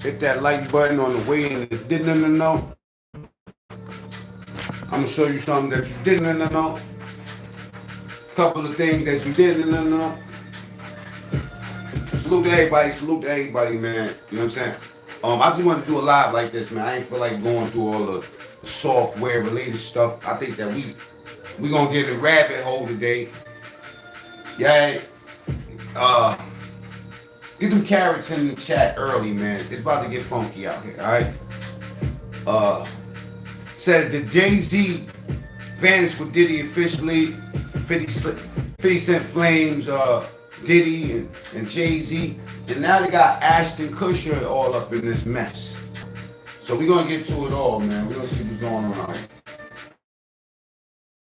hit that like button on the way and didn't know. I'm gonna show you something that you didn't know. Couple of things that you didn't know. Salute to everybody, man. You know what I'm saying? I just want to do a live like this, man. I ain't feel like going through all the software related stuff. I think that we gonna get a rabbit hole today. Yeah. Get them carrots in the chat early, man. It's about to get funky out here, alright? Says the Jay-Z vanished with Diddy officially. 50 Cent Flames, Diddy and Jay-Z. And now they got Ashton Kutcher all up in this mess. So we're going to get to it all, man. We're going to see what's going on out here.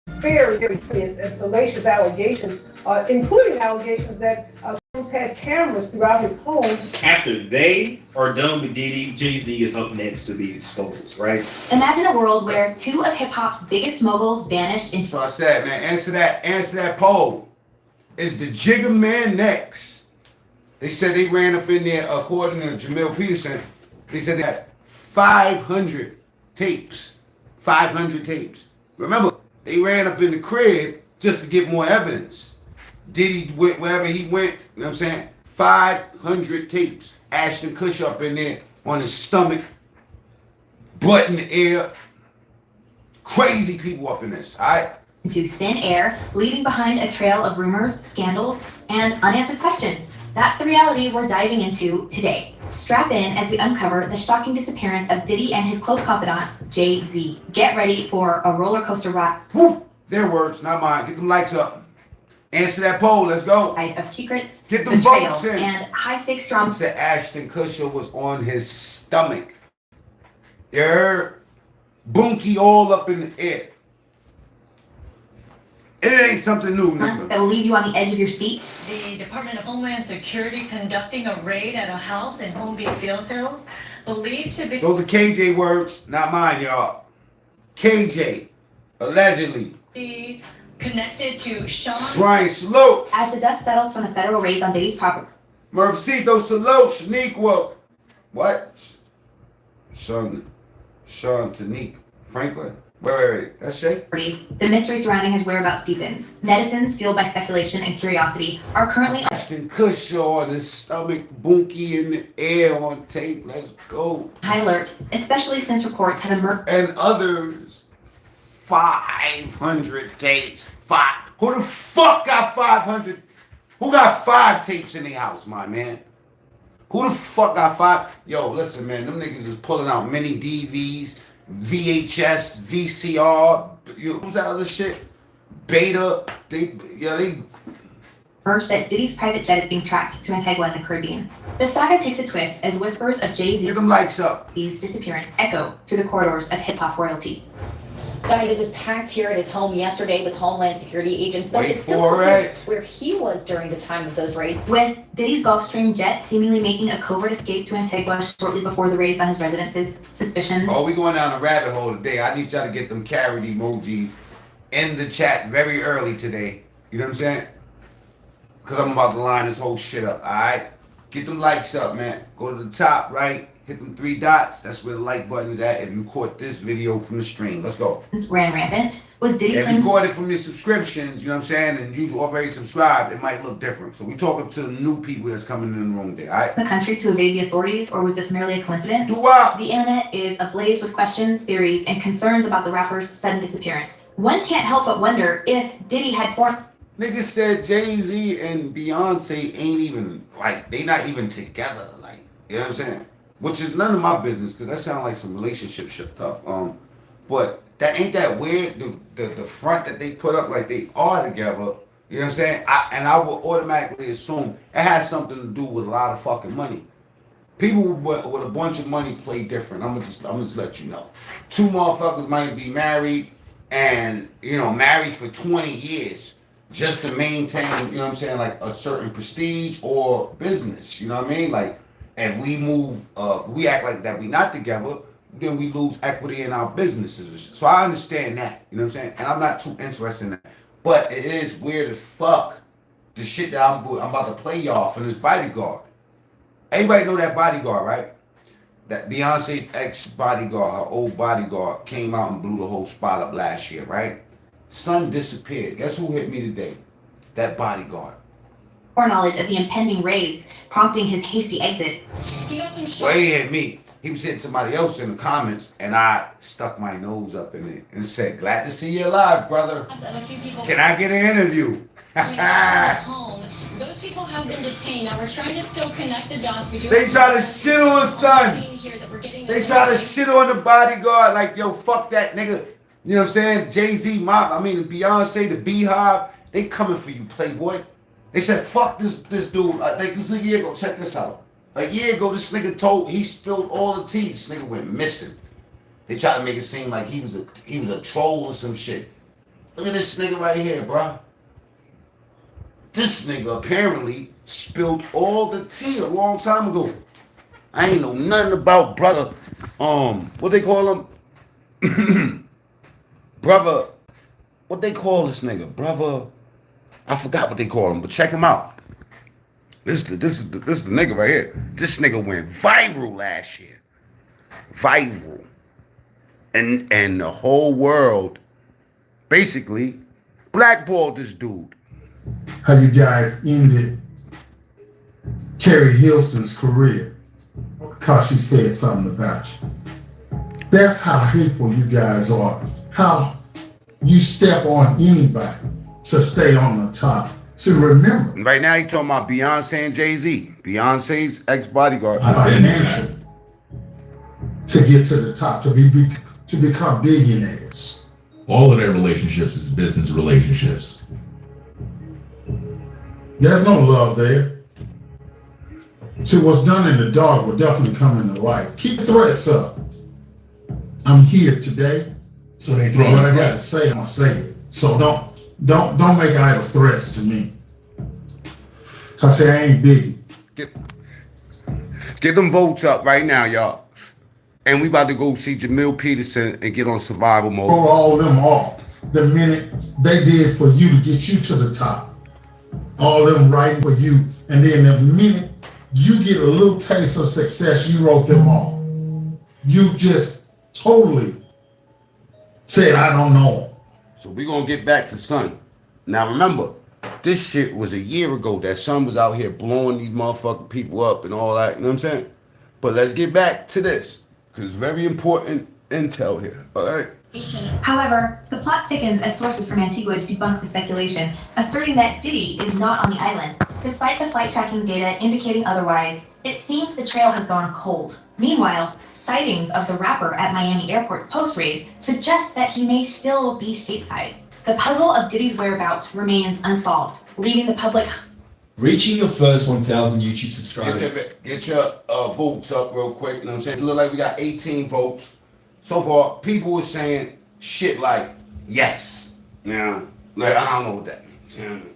Very, very serious and salacious allegations, including allegations that Combs had cameras throughout his home. After they are done with Diddy, Jay-Z is up next to be exposed, right? Imagine a world where two of hip-hop's biggest moguls vanished in... So I said, man, answer that poll. Is the Jigga man next? They said they ran up in there, according to Jamil Peterson, they said they had 500 tapes. 500 tapes. Remember, they ran up in the crib just to get more evidence. Diddy went wherever he went, you know what I'm saying? 500 tapes. Ashton Kutcher up in there on his stomach, butt in the air. Crazy people up in this, all right? Into thin air, leaving behind a trail of rumors, scandals, and unanswered questions. That's the reality we're diving into today. Strap in as we uncover the shocking disappearance of Diddy and his close confidant, Jay-Z. Get ready for a roller coaster ride. Woo! Their words, not mine. Get them likes up. Answer that poll. Let's go. Of secrets, Get them betrayal, votes in. and high-stakes drama. Said Ashton Kutcher was on his stomach. You heard? Bunky all up in the air. It ain't something new, nigga. That will leave you on the edge of your seat. The Department of Homeland Security conducting a raid at a house in Holmby Hills, believed to be... Those are KJ words, not mine, y'all. KJ, allegedly. Connected to Sean... Brian, salute. As the dust settles from the federal raids on Diddy's property. Murphicito, salute. Shaniqua. What? Sean Tanique Franklin. Wait. That's Shay? The mystery surrounding his whereabouts deepens. Netizens, fueled by speculation and curiosity, are currently... Ashton Kutcher on his stomach, bunky in the air on tape. Let's go. High alert, especially since reports have emerged... And others, 500 tapes. Who the fuck got 500? Who got 5 tapes in their house, my man? Who the fuck got 5? Yo, listen, man, them niggas is pulling out many DVs, VHS, VCR, who's that other shit? Beta, they... Urged that Diddy's private jet is being tracked to Antigua in the Caribbean. The saga takes a twist as whispers of Jay-Z's Get them likes up. disappearance echo through the corridors of hip-hop royalty. Guys, it was packed here at his home yesterday with Homeland Security agents. Though Wait it's still for unclear it. where he was during the time of those raids. With Diddy's Gulfstream jet seemingly making a covert escape to Antigua shortly before the raids on his residences, suspicions... Oh, we going down a rabbit hole today. I need y'all to get them carrot emojis in the chat very early today. You know what I'm saying? Because I'm about to line this whole shit up, alright? Get them likes up, man. Go to the top, right? Hit them 3 dots. That's where the like button is at if you caught this video from the stream. Let's go. ran rampant. Was Diddy If you caught it from your subscriptions, you know what I'm saying, and you already subscribed, it might look different. So we talking to the new people that's coming in the room there, alright? the country to evade the authorities, or was this merely a coincidence? Do what? The internet is ablaze with questions, theories, and concerns about the rapper's sudden disappearance. One can't help but wonder if Diddy had formed... Niggas said Jay-Z and Beyonce ain't even, like, they not even together, like, you know what I'm saying? Which is none of my business, because that sounds like some relationship shit stuff. But that ain't that weird, the front that they put up like they are together, you know what I'm saying? I will automatically assume it has something to do with a lot of fucking money. People with a bunch of money play different. I'm gonna just let you know. 2 motherfuckers might be married and, you know, married for 20 years. Just to maintain, you know what I'm saying, like a certain prestige or business, you know what I mean? Like, if we move, we act like that we not together, then we lose equity in our businesses. So I understand that, you know what I'm saying? And I'm not too interested in that. But it is weird as fuck, the shit that I'm about to play y'all for this bodyguard. Everybody know that bodyguard, right? that Beyonce's ex-bodyguard, her old bodyguard, came out and blew the whole spot up last year, right? Son disappeared. Guess who hit me today? That bodyguard. Foreknowledge of the impending raids, prompting his hasty exit. He got some Well, he hit me. He was hitting somebody else in the comments, and I stuck my nose up in it and said, "Glad to see you alive, brother. of a few people Can I get an interview?" coming out of the home. Those people have been detained. Now we're trying to still connect the dots. We do They try to shit on son. here that we're getting They try to shit on the bodyguard like, yo, fuck that nigga. You know what I'm saying? Jay-Z, Beyonce, the Beehive, they coming for you, Playboy. They said, fuck this dude. Like this a year ago, check this out. A year ago, this nigga he spilled all the tea. This nigga went missing. They tried to make it seem like he was a troll or some shit. Look at this nigga right here, bro. This nigga apparently spilled all the tea a long time ago. I ain't know nothing about brother. What they call him? Brother. What they call this nigga? Brother. I forgot what they call him, but check him out. This is the nigga right here. This nigga went viral last year. Viral. And the whole world basically blackballed this dude. How you guys ended Carrie Hilson's career because she said something about you. That's how hateful you guys are. How you step on anybody to stay on the top. So remember. Right now he's talking about Beyonce and Jay-Z. Beyonce's ex-bodyguard. Financial to get to the top, to become billionaires. All of their relationships is business relationships. There's no love there. See, what's done in the dark will definitely come in the light. Keep threats up. I'm here today. So they throw What I gotta say, I'm gonna say it. So don't make idle threats to me. Cause I ain't big. Get them votes up right now, y'all. And we about to go see Jamil Peterson and get on survival mode. Throw all them off the minute they did for you to get you to the top. All them writing for you, and then the minute you get a little taste of success, you wrote them off. You just totally said, I don't know. So we're gonna get back to Son. Now remember, this shit was a year ago that Son was out here blowing these motherfucking people up and all that, you know what I'm saying? But let's get back to this, because it's very important intel here, all right? However, the plot thickens as sources from Antigua debunk the speculation, asserting that Diddy is not on the island. Despite the flight tracking data indicating otherwise, it seems the trail has gone cold. Meanwhile, sightings of the rapper at Miami Airport's post-raid suggest that he may still be stateside. The puzzle of Diddy's whereabouts remains unsolved, leaving the public reaching your first 1,000 YouTube subscribers. Get your votes up real quick, you know what I'm saying? It look like we got 18 votes. So far, people are saying shit like, yes. Now, like, I don't know what that means. You know what I mean?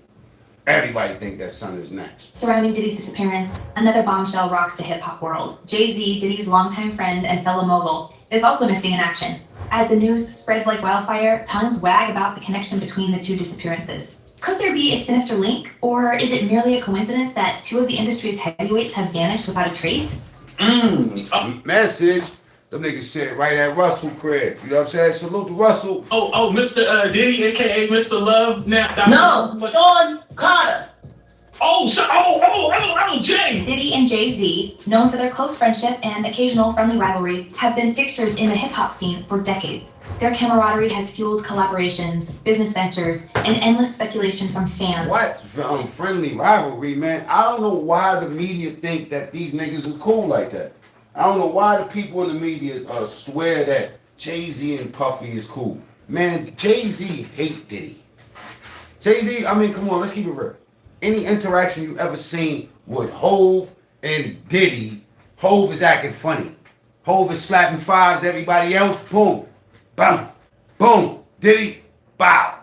Everybody think that Son is next. surrounding Diddy's disappearance. Another bombshell rocks the hip-hop world. Jay-Z, Diddy's longtime friend and fellow mogul, is also missing in action. As the news spreads like wildfire, tongues wag about the connection between the two disappearances. Could there be a sinister link, or is it merely a coincidence that two of the industry's heavyweights have vanished without a trace? Message. Them niggas said right at Russell crib. You know what I'm saying? Salute to Russell. Oh, Mr. Diddy, aka Mr. Love. Now, No, Sean Carter. Jay. Diddy and Jay-Z, known for their close friendship and occasional friendly rivalry, have been fixtures in the hip-hop scene for decades. Their camaraderie has fueled collaborations, business ventures, and endless speculation from fans. What? Friendly rivalry, man. I don't know why the media think that these niggas is cool like that. I don't know why the people in the media swear that Jay-Z and Puffy is cool. Man, Jay-Z hate Diddy. Jay-Z, I mean, come on, let's keep it real. Any interaction you ever seen with Hove and Diddy, Hove is acting funny. Hove is slapping fives to everybody else. Boom. Boom. Boom. Diddy. Bow.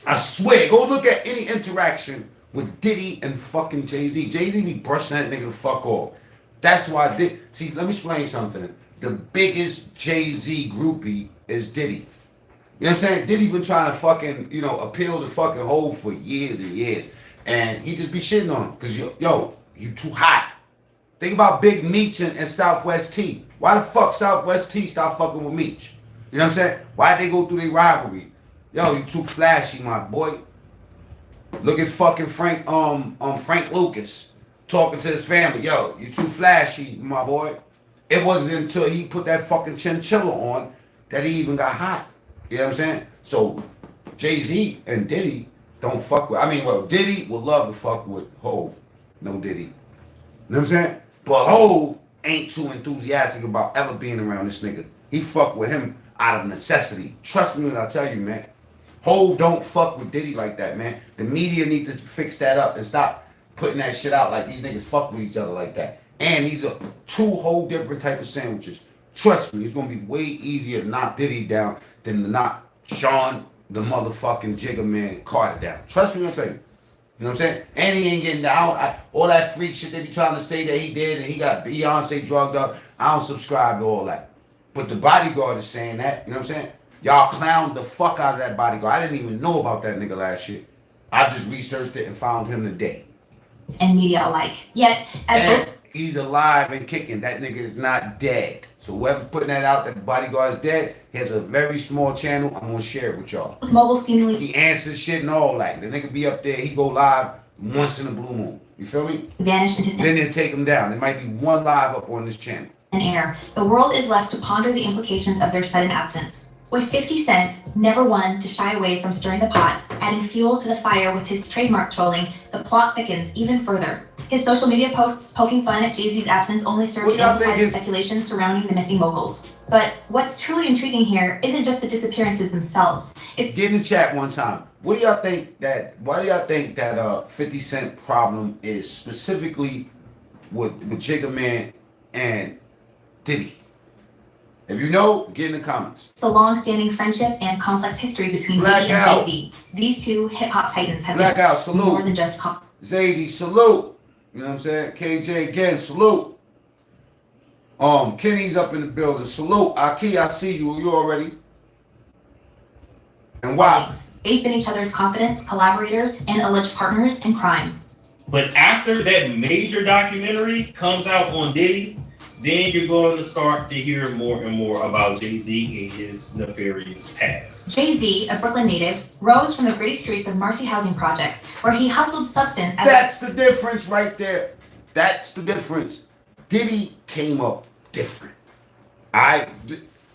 I swear, go look at any interaction with Diddy and fucking Jay-Z. Jay-Z be brushing that nigga the fuck off. That's why see, let me explain something. The biggest Jay-Z groupie is Diddy. You know what I'm saying? Diddy been trying to fucking, appeal to fucking Hove for years and years. And he just be shitting on him. Because, you too hot. Think about Big Meech and Southwest T. Why the fuck Southwest T stop fucking with Meech? You know what I'm saying? Why'd they go through their rivalry? Yo, you too flashy, my boy. Look at fucking Frank Lucas talking to his family. Yo, you too flashy, my boy. It wasn't until he put that fucking chinchilla on that he even got hot. You know what I'm saying? So Jay-Z and Diddy don't fuck with. I mean, well, Diddy would love to fuck with Hov. No Diddy. You know what I'm saying? But Hov ain't too enthusiastic about ever being around this nigga. He fuck with him out of necessity. Trust me when I tell you, man. Hov don't fuck with Diddy like that, man. The media need to fix that up and stop putting that shit out like these niggas fuck with each other like that. And these are two whole different type of sandwiches. Trust me, it's gonna be way easier to knock Diddy down than to knock Sean, the motherfucking Jigga man, Carter down. Trust me when I tell you. You know what I'm saying? And he ain't getting down. All that freak shit they be trying to say that he did and he got Beyonce drugged up. I don't subscribe to all that. But the bodyguard is saying that. You know what I'm saying? Y'all clowned the fuck out of that bodyguard. I didn't even know about that nigga last year. I just researched it and found him today. And media alike. Yet, as he's alive and kicking. That nigga is not dead. So whoever's putting that out that the bodyguard is dead, he has a very small channel. I'm gonna share it with y'all. Mobile seemingly he answers shit and all that. The nigga be up there, he go live once in a blue moon. You feel me? Vanish into then they take him down. There might be one live up on this channel. And air. The world is left to ponder the implications of their sudden absence. With 50 Cent, never one to shy away from stirring the pot, adding fuel to the fire with his trademark trolling, the plot thickens even further. His social media posts poking fun at Jay-Z's absence only serve to amplify the speculation surrounding the missing moguls. But what's truly intriguing here isn't just the disappearances themselves. It's get in the chat one time. Why do y'all think that 50 Cent problem is specifically with Jigga Man and Diddy? If you know, get in the comments. The long-standing friendship and complex history between Diddy and Jay-Z. These two hip-hop titans have been more than just Zadie, salute. You know what I'm saying? KJ again, salute. Kenny's up in the building. Salute. Aki, I see you. You already. And why? They've been each other's confidants, collaborators, and alleged partners in crime. But after that major documentary comes out on Diddy, then you're going to start to hear more and more about Jay-Z and his nefarious past. Jay-Z, a Brooklyn native, rose from the gritty streets of Marcy housing projects, where he hustled substance as That's the difference right there. That's the difference. Diddy came up different.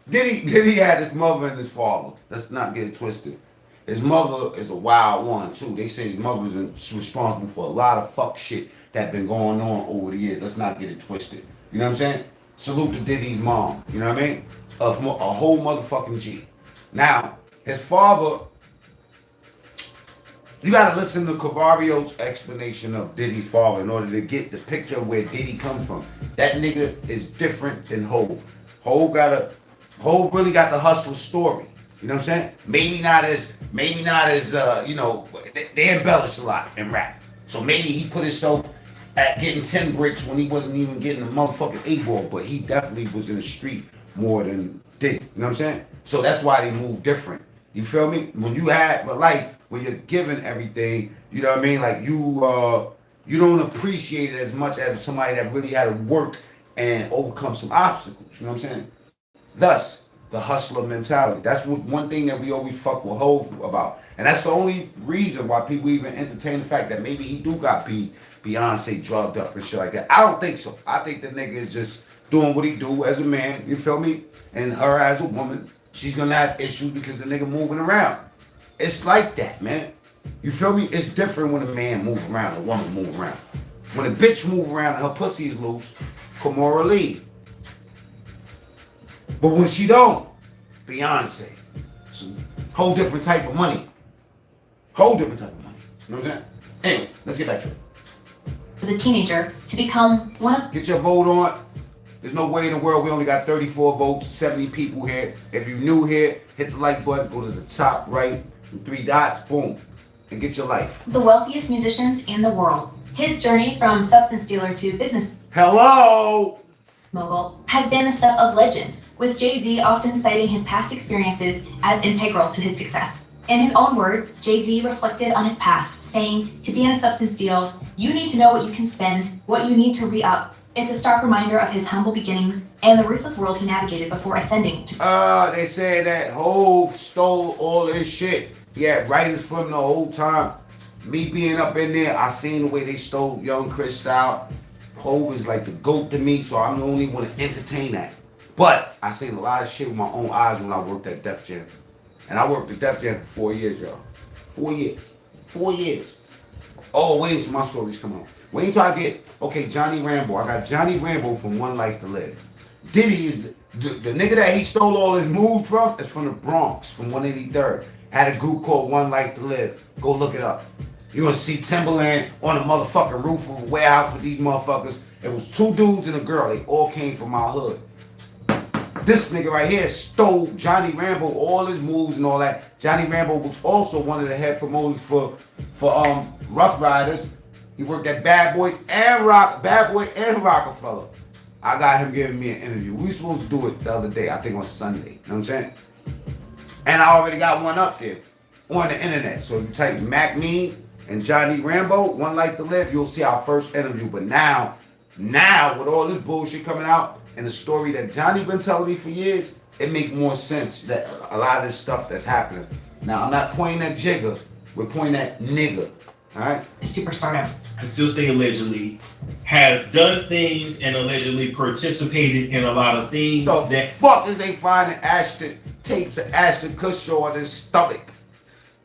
Diddy had his mother and his father. Let's not get it twisted. His mother is a wild one too. They say his mother is responsible for a lot of fuck shit that been going on over the years. Let's not get it twisted. You know what I'm saying? Salute to Diddy's mom. You know what I mean? A whole motherfucking G. Now, his father, you gotta listen to Cavario's explanation of Diddy's father in order to get the picture of where Diddy comes from. That nigga is different than Hov. Hov really got the hustle story. You know what I'm saying? Maybe not as you know, they embellish a lot in rap. So maybe he put himself at getting 10 bricks when he wasn't even getting a motherfucking 8-ball, but he definitely was in the street more than Diddy. You know what I'm saying? So that's why they move different. You feel me? When you have a life where you're given everything, you know what I mean? Like you don't appreciate it as much as somebody that really had to work and overcome some obstacles. You know what I'm saying? Thus, the hustler mentality. That's one thing that we always fuck with Hov about. And that's the only reason why people even entertain the fact that maybe he do got Beyonce drugged up and shit like that. I don't think so. I think the nigga is just doing what he do as a man, you feel me? And her as a woman, she's gonna have issues because the nigga moving around. It's like that, man. You feel me? It's different when a man move around, a woman move around. When a bitch move around and her pussy is loose, Kamora Lee. But when she don't, Beyonce. It's a whole different type of money. Whole different type of money. You know what I'm saying? Anyway, let's get back to it. as a teenager to become one of... Get your vote on. There's no way in the world we only got 34 votes, 70 people here. If you're new here, hit the like button, go to the top right, 3 dots, boom, and get your life. The wealthiest musicians in the world. His journey from substance dealer to business mogul has been the stuff of legend, with Jay-Z often citing his past experiences as integral to his success. In his own words, Jay-Z reflected on his past, saying, to be in a substance deal, you need to know what you can spend, what you need to re-up, It's a stark reminder of his humble beginnings and the ruthless world he navigated before ascending to. They said that Hov stole all this shit. He had writers from the whole time. Me being up in there, I seen the way they stole Young Chris style. Hov is like the GOAT to me, so I don't even want to entertain that. But I seen a lot of shit with my own eyes when I worked at Def Jam. And I worked at Def Jam for 4 years, y'all. 4 years. 4 years. Oh, wait until my stories come out. Wait until I get, okay, Johnny Rambo. I got Johnny Rambo from One Life to Live. Diddy is the nigga that he stole all his moves from is from the Bronx, from 183rd. Had a group called One Life to Live. Go look it up. You're gonna see Timberland on the motherfucking roof of a warehouse with these motherfuckers. It was 2 dudes and a girl. They all came from my hood. This nigga right here stole Johnny Rambo, all his moves and all that. Johnny Rambo was also one of the head promoters for Rough Riders. He worked at Bad Boy and Rockefeller. I got him giving me an interview. We were supposed to do it the other day, I think on Sunday. You know what I'm saying? And I already got one up there on the internet. So if you type Mac Mean and Johnny Rambo, One Life to Live, you'll see our first interview. But now with all this bullshit coming out and the story that Johnny been telling me for years, it make more sense that a lot of this stuff that's happening. Now, I'm not pointing at Jigga, we're pointing at nigga, all right? Superstardom. I still say allegedly, has done things and allegedly participated in a lot of things. The fuck is they finding tapes of Ashton Kutcher on his stomach?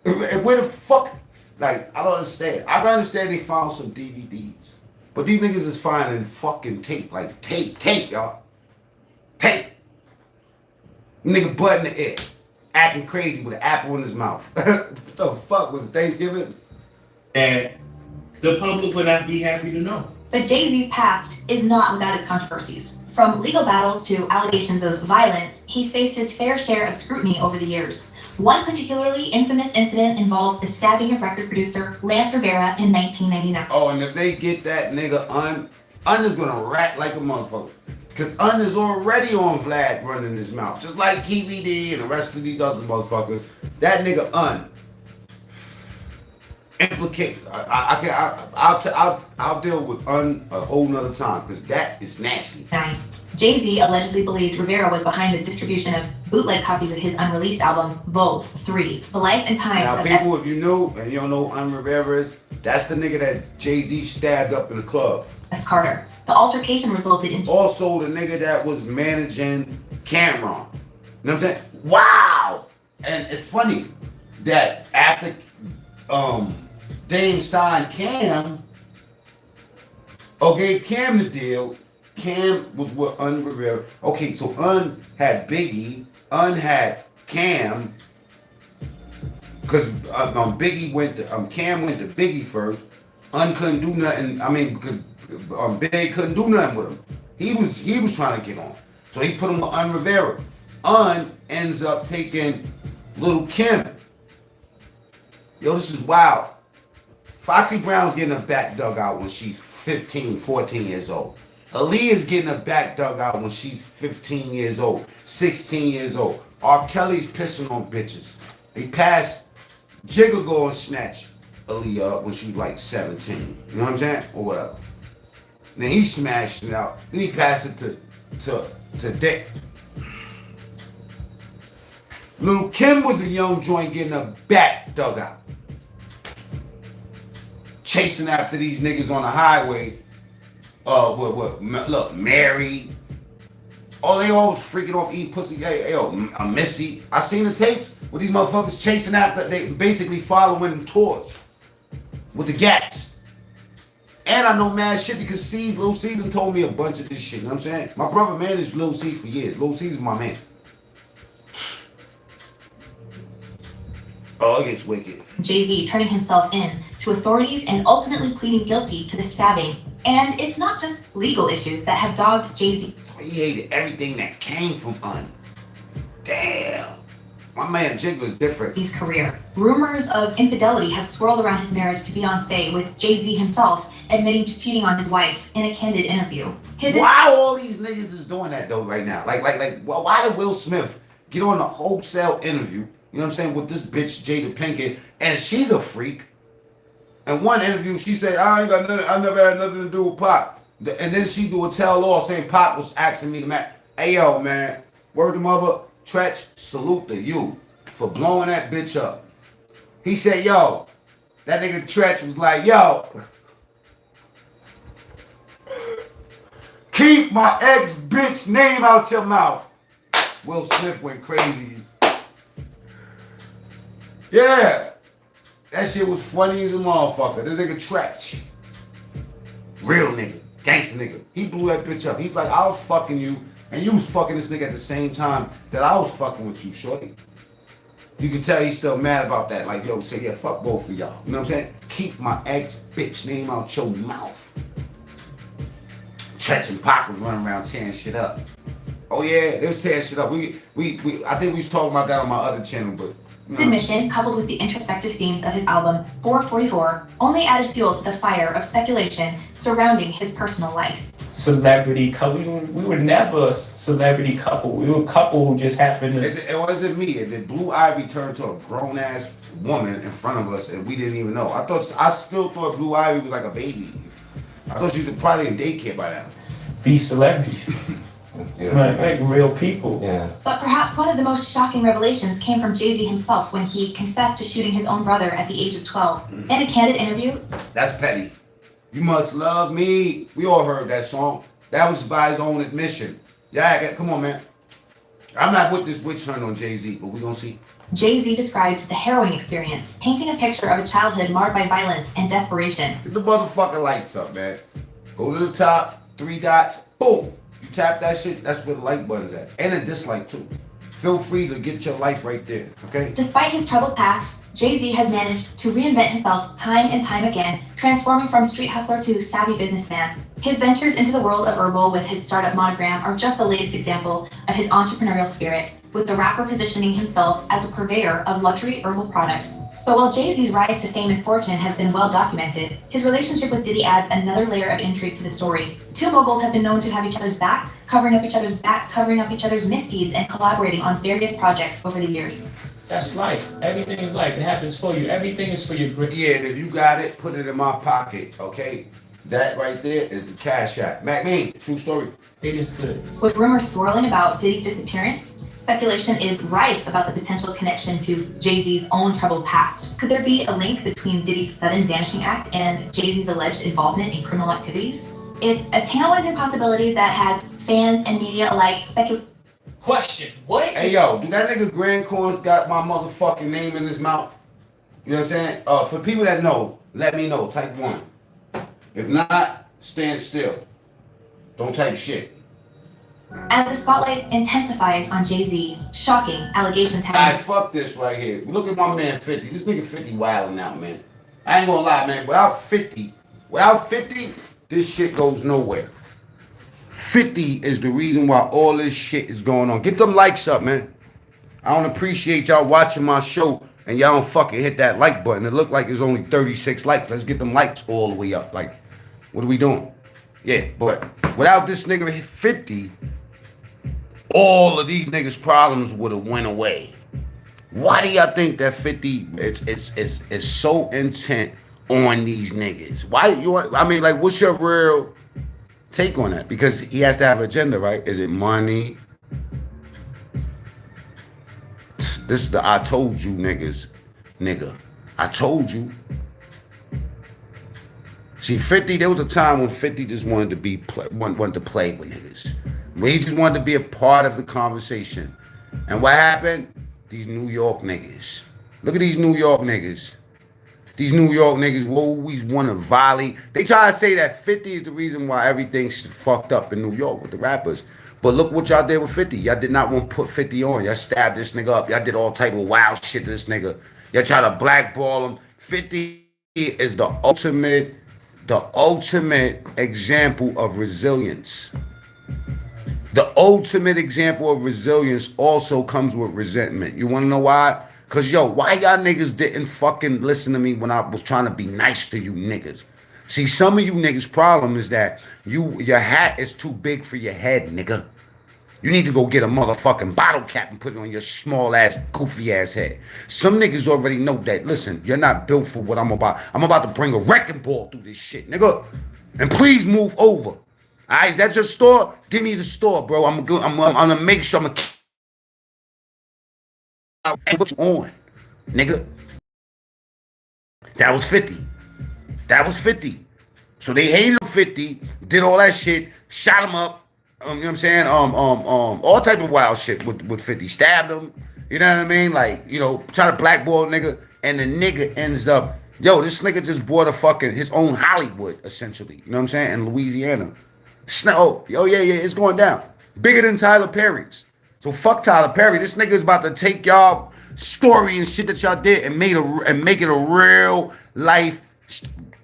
And where the fuck? Like, I don't understand. I can understand they found some DVDs. But these niggas is finding fucking tape. Like, tape, y'all. Tape. Nigga butt in the air. Acting crazy with an apple in his mouth. What the fuck was Thanksgiving? And the public would not be happy to know. But Jay-Z's past is not without its controversies. From legal battles to allegations of violence, he's faced his fair share of scrutiny over the years. One particularly infamous incident involved the stabbing of record producer Lance Rivera in 1999. Oh, and if they get that nigga Un is gonna rat like a motherfucker. Cause Un is already on Vlad running his mouth. Just like KVD and the rest of these other motherfuckers. That nigga Un. Implicate. I'll deal with Un a whole nother time, because that is nasty. Jay-Z allegedly believed Rivera was behind the distribution of bootleg copies of his unreleased album, Vogue 3, The Life and Times now, of... people, if you knew, and you don't know who Un Rivera is, that's the nigga that Jay-Z stabbed up in the club. S. Carter. The altercation resulted in... Also the nigga that was managing Cameron. You know what I'm saying? Wow! And it's funny that after Dame signed Cam, or gave Cam the deal, Cam was with Un Rivera. Okay, so Un had Biggie, Un had Cam, because Biggie went to Cam went to Biggie first. Un couldn't do nothing. I mean, because Big couldn't do nothing with him. He was trying to get on, so he put him with Un Rivera. Un ends up taking Little Kim. Yo, this is wild. Foxy Brown's getting her back dug out when she's 15, 14 years old. Aaliyah's getting her back dug out when she's 15 years old, 16 years old. R. Kelly's pissing on bitches. He passed Jigga go and snatch Aaliyah up when she was like 17. You know what I'm saying? Or whatever. Then he smashed it out. Then he passed it to Dick. Little Kim was a young joint getting her back dug out. Chasing after these niggas on the highway. Look, Mary. Oh, they all freaking off eating pussy. Hey, yo, Missy. I seen the tapes with these motherfuckers chasing after, they basically following tours with the gats. And I know mad shit because Lil C's told me a bunch of this shit. You know what I'm saying? My brother managed Lil C for years. Lil C's my man. Oh, it gets wicked. Jay-Z turning himself in to authorities and ultimately pleading guilty to the stabbing. And it's not just legal issues that have dogged Jay-Z. So he hated everything that came from Un. Damn. My man Jigga is different. His career. Rumors of infidelity have swirled around his marriage to Beyonce, with Jay-Z himself admitting to cheating on his wife in a candid interview. Why all these niggas is doing that though right now? Well, why did Will Smith get on a wholesale interview? You know what I'm saying, with this bitch Jada Pinkett, and she's a freak. In one interview, she said, I never had nothing to do with Pop. And then she do a tell-all saying Pop was asking me to match. Hey, yo, man, word to mother, Tretch, salute to you for blowing that bitch up. He said, yo, that nigga Tretch was like, yo, keep my ex-bitch name out your mouth. Will Smith went crazy. Yeah. That shit was funny as a motherfucker. This nigga Tretch. Real nigga. Gangster nigga. He blew that bitch up. He's like, I was fucking you, and you was fucking this nigga at the same time that I was fucking with you, shorty. You can tell he's still mad about that. Like, yo, say, yeah, fuck both of y'all. You know what I'm saying? Keep my ex-bitch name out your mouth. Tretch and Pac was running around tearing shit up. Oh yeah, they was tearing shit up. I think we was talking about that on my other channel, but The admission, coupled with the introspective themes of his album 444, only added fuel to the fire of speculation surrounding his personal life. Celebrity couple. We were never a celebrity couple. We were a couple who just happened to. It wasn't me. Did Blue Ivy turn to a grown ass woman in front of us and we didn't even know? I still thought Blue Ivy was like a baby. I thought she was probably in daycare by now. Be celebrities. like real people. Yeah. But perhaps one of the most shocking revelations came from Jay-Z himself when he confessed to shooting his own brother at the age of 12. In a candid interview, That's petty. You must love me. We all heard that song. That was by his own admission. Yeah, come on, man. I'm not with this witch hunt on Jay-Z, but we gonna see. Jay-Z described the harrowing experience, painting a picture of a childhood marred by violence and desperation. Get the motherfucking lights up, man. Go to the top, 3 dots, boom. You tap that shit, that's where the like button's at. And a dislike too. Feel free to get your life right there, okay? Despite his troubled past, Jay-Z has managed to reinvent himself time and time again, transforming from street hustler to savvy businessman. His ventures into the world of herbal with his startup Monogram are just the latest example of his entrepreneurial spirit, with the rapper positioning himself as a purveyor of luxury herbal products. But while Jay-Z's rise to fame and fortune has been well documented, his relationship with Diddy adds another layer of intrigue to the story. Two moguls have been known to have each other's backs, covering up each other's misdeeds, and collaborating on various projects over the years. That's life. Everything is life. It happens for you. Everything is for your great. Yeah, and if you got it, put it in my pocket, okay? That right there is the cash app. Mac Mean, true story. It is good. With rumors swirling about Diddy's disappearance, speculation is rife about the potential connection to Jay-Z's own troubled past. Could there be a link between Diddy's sudden vanishing act and Jay-Z's alleged involvement in criminal activities? It's a tantalizing possibility that has fans and media alike speculating. Question. What? Hey, yo, do that nigga Grand Corn got my motherfucking name in his mouth? You know what I'm saying? For people that know, let me know. Type 1. If not, stand still. Don't type shit. As the spotlight intensifies on Jay-Z, shocking allegations have Alright, fuck this right here. Look at my man 50. This nigga 50 wilding out, man. I ain't gonna lie, man. Without 50, this shit goes nowhere. 50 is the reason why all this shit is going on. Get them likes up, man. I don't appreciate y'all watching my show and y'all don't fucking hit that like button. It looked like it's only 36 likes. Let's get them likes all the way up. Like, what are we doing? Yeah, but without this nigga 50, all of these niggas' problems would have went away. Why do y'all think that 50 is so intent on these niggas? What's your real take on that? Because he has to have an agenda, right? Is it money? This is the I told you niggas, nigga. I told you. See, 50, there was a time when 50 just wanted to play with niggas. Where he just wanted to be a part of the conversation. And what happened? These New York niggas. Look at these New York niggas. These New York niggas always want to volley. They try to say that 50 is the reason why everything's fucked up in New York with the rappers. But look what y'all did with 50. Y'all did not want to put 50 on. Y'all stabbed this nigga up. Y'all did all type of wild shit to this nigga. Y'all try to blackball him. 50 is the ultimate example of resilience. The ultimate example of resilience also comes with resentment. You want to know why? Because, yo, why y'all niggas didn't fucking listen to me when I was trying to be nice to you niggas? See, some of you niggas' problem is that your hat is too big for your head, nigga. You need to go get a motherfucking bottle cap and put it on your small-ass, goofy-ass head. Some niggas already know that, listen, you're not built for what I'm about. I'm about to bring a wrecking ball through this shit, nigga. And please move over. All right, is that your store? Give me the store, bro. I'm gonna make sure I'm gonna put you on, nigga. That was 50. That was 50. So they hated 50, did all that shit, shot him up. You know what I'm saying? All type of wild shit with 50. Stabbed him. You know what I mean? Like, you know, try to blackball a nigga, and the nigga ends up, yo, this nigga just bought his own Hollywood, essentially. You know what I'm saying? In Louisiana. Oh, yeah, it's going down. Bigger than Tyler Perry's. So fuck Tyler Perry. This nigga is about to take y'all story and shit that y'all did and make it a real life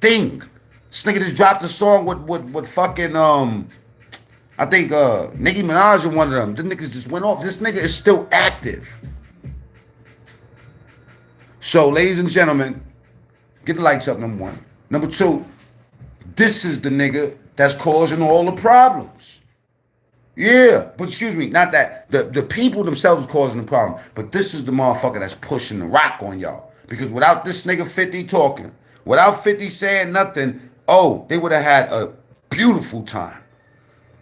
thing. This nigga just dropped a song with fucking I think Nicki Minaj and one of them. The niggas just went off. This nigga is still active. So, ladies and gentlemen, get the likes up, number one. Number two, this is the nigga that's causing all the problems. Yeah, but excuse me, not that. The people themselves are causing the problem, but this is the motherfucker that's pushing the rock on y'all. Because without this nigga 50 talking, without 50 saying nothing, oh, they would have had a beautiful time.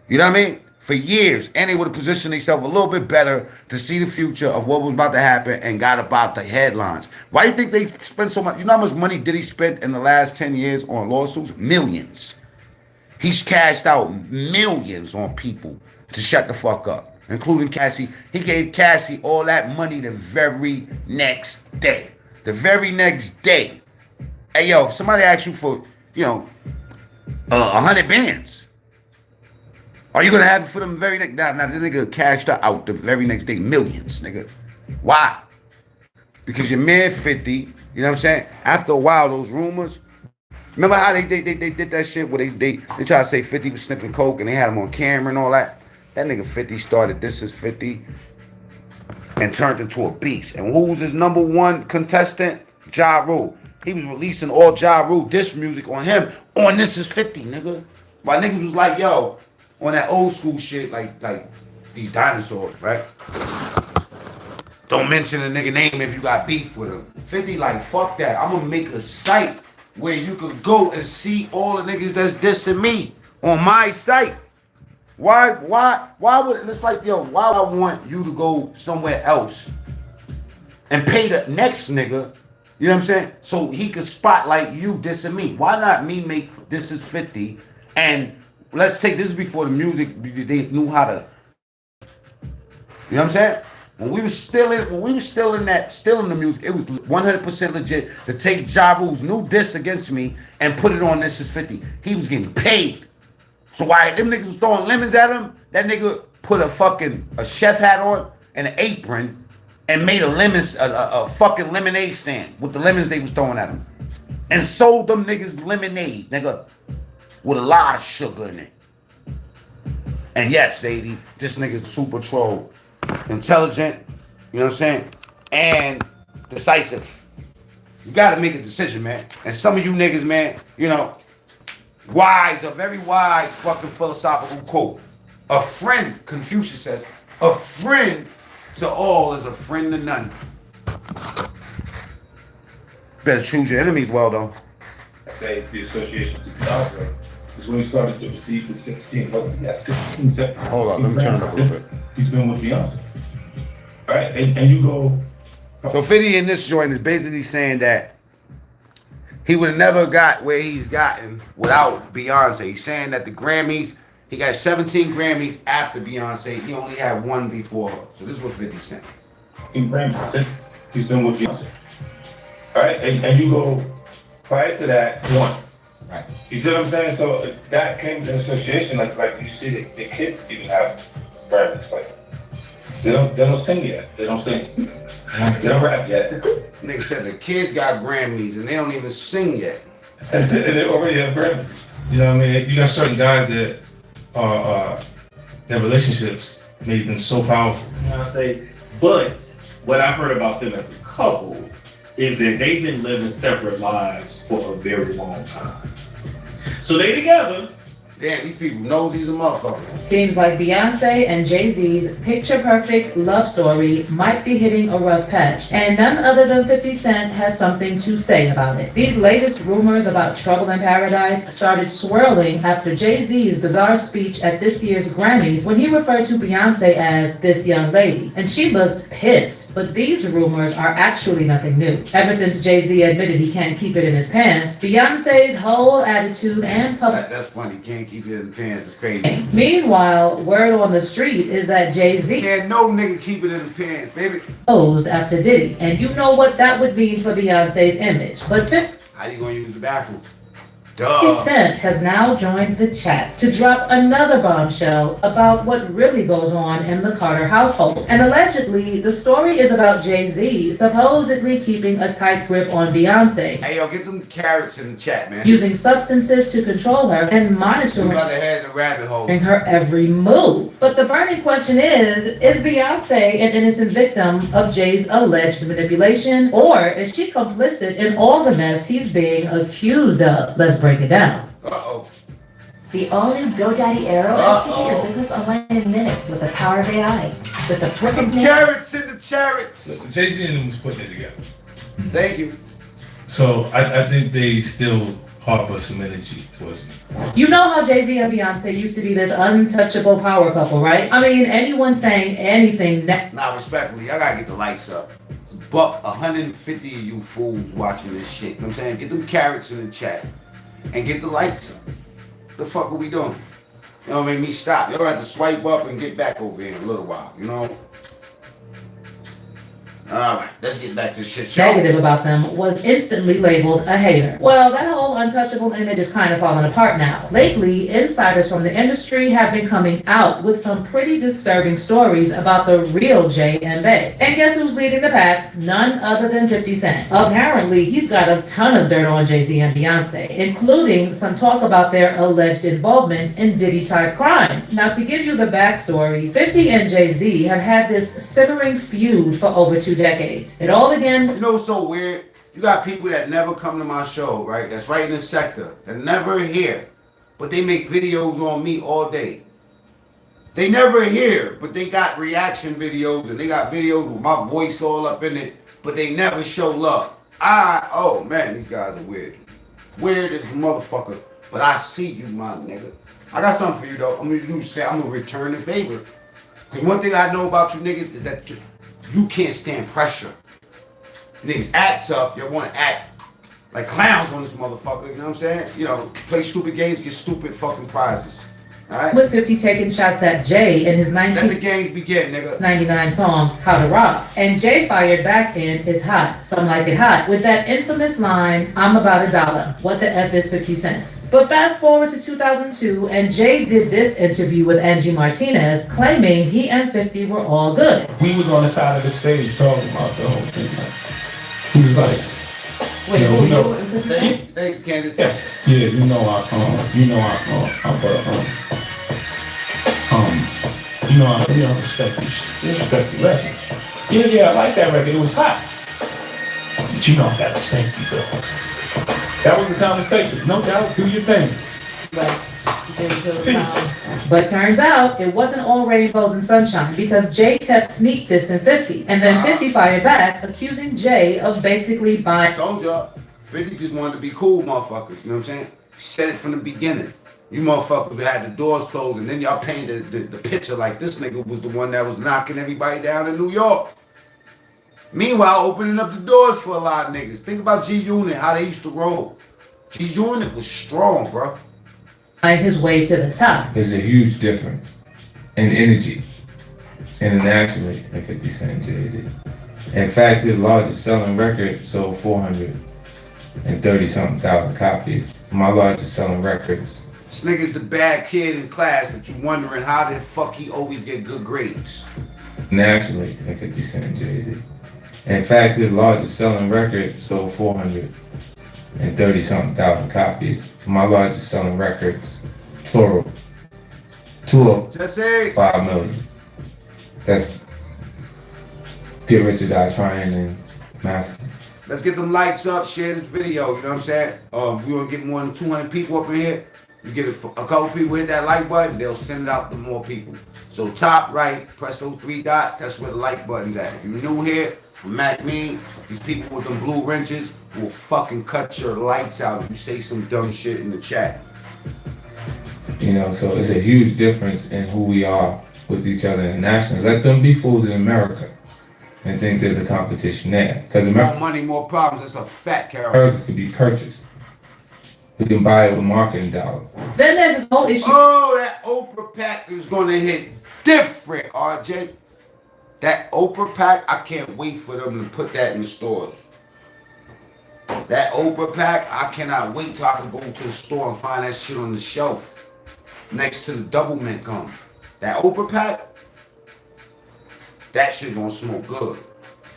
You know what I mean? For years, and they would have positioned themselves a little bit better to see the future of what was about to happen and got about the headlines. Why do you think they spent so much? You know how much money Diddy spent in the last 10 years on lawsuits? Millions. He's cashed out millions on people to shut the fuck up, including Cassie. He gave Cassie all that money the very next day. The very next day. Hey, yo, if somebody asks you for, 100 bands, are you going to have it for them very next day? Now, the nigga cashed out the very next day. Millions, nigga. Why? Because your man 50, you know what I'm saying? After a while, those rumors, remember how they did that shit where they tried to say 50 was sniffing coke and they had him on camera and all that? That nigga 50 started This Is 50 and turned into a beast. And who was his number one contestant? Ja Rule. He was releasing all Ja Rule diss music on him on This Is 50, nigga. My niggas was like, yo, on that old school shit, like these dinosaurs, right? Don't mention a nigga name if you got beef with him. 50 like, fuck that. I'm gonna make a site where you could go and see all the niggas that's dissing me on my site. Why would it's like, yo, why would I want you to go somewhere else and pay the next nigga, you know what I'm saying, so he could spotlight you dissing me? Why not me make This Is 50 and let's take this before the music, they knew how to, you know what I'm saying? When we was still in the music, it was 100% legit to take Ja Rule's new diss against me and put it on This Is 50. He was getting paid. So why them niggas was throwing lemons at him, that nigga put a chef hat on and an apron and made a fucking lemonade stand with the lemons they was throwing at him. And sold them niggas lemonade, nigga, with a lot of sugar in it. And yes, Sadie, this nigga's super troll. Intelligent, you know what I'm saying? And decisive. You gotta make a decision, man. And some of you niggas, man, wise, a very wise fucking philosophical quote. A friend, Confucius says, a friend to all is a friend to none. Better choose your enemies well, though. I say the association to Beyonce is when he started to receive the 16, 17. Hold on, let me turn it up a little bit. He's been with Beyonce. Right? And you go. So 50 in this joint is basically saying that he would have never got where he's gotten without Beyonce. He's saying that the Grammys, he got 17 Grammys after Beyonce. He only had one before her. So this is what 50's saying. 15 Grammys since he's been with Beyonce. All right? And you go prior to that, one. Right. You see what I'm saying? So that came to an association, like you see the kids even have Grammys. Like they don't sing yet. They don't sing. They don't rap yet. Nigga said the kids got Grammys and they don't even sing yet. And they already have Grammys. You know what I mean? You got certain guys that are their relationships made them so powerful. But what I've heard about them as a couple is that they've been living separate lives for a very long time. So they together, Damn, these people knows he's a motherfucker. Seems like Beyonce and Jay-Z's picture-perfect love story might be hitting a rough patch, and none other than 50 Cent has something to say about it. These latest rumors about trouble in paradise started swirling after Jay-Z's bizarre speech at this year's Grammys when he referred to Beyonce as this young lady, and she looked pissed. But these rumors are actually nothing new. Ever since Jay-Z admitted he can't keep it in his pants, Beyonce's whole attitude and That's funny, can't keep it in the pants, it's crazy. Meanwhile, word on the street is that Jay-Z Can't no nigga keep it in the pants, baby. posed after Diddy, and you know what that would mean for Beyonce's image. But 50 How you gonna use the bathroom? Cent has now joined the chat to drop another bombshell about what really goes on in the Carter household. And allegedly, the story is about Jay-Z supposedly keeping a tight grip on Beyonce, Hey yo, get them carrots in the chat, man. using substances to control her and We monitoring got to head in the rabbit hole. her every move. But the burning question is Beyonce an innocent victim of Jay's alleged manipulation, or is she complicit in all the mess he's being accused of? Let's break it down. Uh-oh. The all-new GoDaddy Arrow helps you get your business online in minutes with the power of AI. With the perfect name. Carrots in the chariots. Jay-Z and them was putting it together. Thank you. So I think they still harbor some energy towards me. You know how Jay-Z and Beyonce used to be this untouchable power couple, right? I mean, anyone saying anything that Nah, respectfully, I gotta get the likes up. It's buck 150 of you fools watching this shit. You know what I'm saying? Get them carrots in the chat. And get the likes up. The fuck are we doing? You know, make me stop. You'll have to swipe up and get back over here in a little while, you know? Alright, let's get back to the shit show. negative about them was instantly labeled a hater. Well, that whole untouchable image is kind of falling apart now. Lately, insiders from the industry have been coming out with some pretty disturbing stories about the real Jay and Bay. And guess who's leading the pack? None other than 50 Cent. Apparently, he's got a ton of dirt on Jay-Z and Beyonce, including some talk about their alleged involvement in Diddy-type crimes. Now, to give you the backstory, 50 and Jay-Z have had this simmering feud for over 2 decades. It all began. You know what's so weird? You got people that never come to my show, right? That's right in the sector. That never hear. But they make videos on me all day. They never hear, but they got reaction videos and they got videos with my voice all up in it, but they never show love. Oh man, these guys are weird. Weird as motherfucker. But I see you, my nigga. I got something for you though. I'm gonna return the favor. Cause one thing I know about you niggas is that you can't stand pressure. You niggas act tough, you wanna act like clowns on this motherfucker, you know what I'm saying? You know, play stupid games, get stupid fucking prizes. Alright? With 50 taking shots at Jay in his Let the games begin, nigga. 1999 song, How to Rock. And Jay fired back in It's Hot, Some Like It Hot, with that infamous line, I'm about $1. What the F is 50 cents? But fast forward to 2002, and Jay did this interview with Angie Martinez, claiming he and 50 were all good. We was on the side of the stage talking about the whole thing. Like, he was like, Wait, you know, Hey, Candace. yeah, you know I respect the record. Yeah, I like that record. It was hot. But you know I gotta spank you girls. That was the conversation. No doubt, do your thing. Peace. But turns out it wasn't all rainbows and sunshine because Jay kept sneak dissing 50. And then 50 fired back, accusing Jay of basically buying. I told y'all, 50 just wanted to be cool motherfuckers, you know what I'm saying? He said it from the beginning. You motherfuckers had the doors closed and then y'all painted the picture like this nigga was the one that was knocking everybody down in New York. Meanwhile, opening up the doors for a lot of niggas. Think about G-Unit, how they used to roll. G-Unit was strong, bro. His way to the top. There's a huge difference in energy internationally in 50 Cent and Jay-Z. In fact, his largest selling record sold 430-something thousand copies. My largest selling records. This nigga's the bad kid in class that you wondering how the fuck he always get good grades. Nationally in 50 Cent and Jay-Z. In fact, his largest selling record sold 430-something thousand copies. My largest selling records, plural, 5 million. That's Get Rich or Die Trying and Master. Let's get them likes up, share this video, you know what I'm saying? We gonna get more than 200 people up in here. You get a couple people hit that like button, they'll send it out to more people. So top right, press those 3 dots, that's where the like button's at. If you're new here, I'm Mac Mean, these people with them blue wrenches will fucking cut your lights out if you say some dumb shit in the chat. You know, so it's a huge difference in who we are with each other internationally. Let them be fooled in America and think there's a competition there. Because More money, more problems, that's a fat Carol. America could be purchased. We can buy it with marketing dollars. Then there's this whole issue. Oh, that Oprah pack is gonna hit different, RJ. That Oprah pack, I can't wait for them to put that in the stores. That Oprah pack, I cannot wait till I can go to the store and find that shit on the shelf next to the double mint gum. That Oprah pack, that shit gonna smoke good.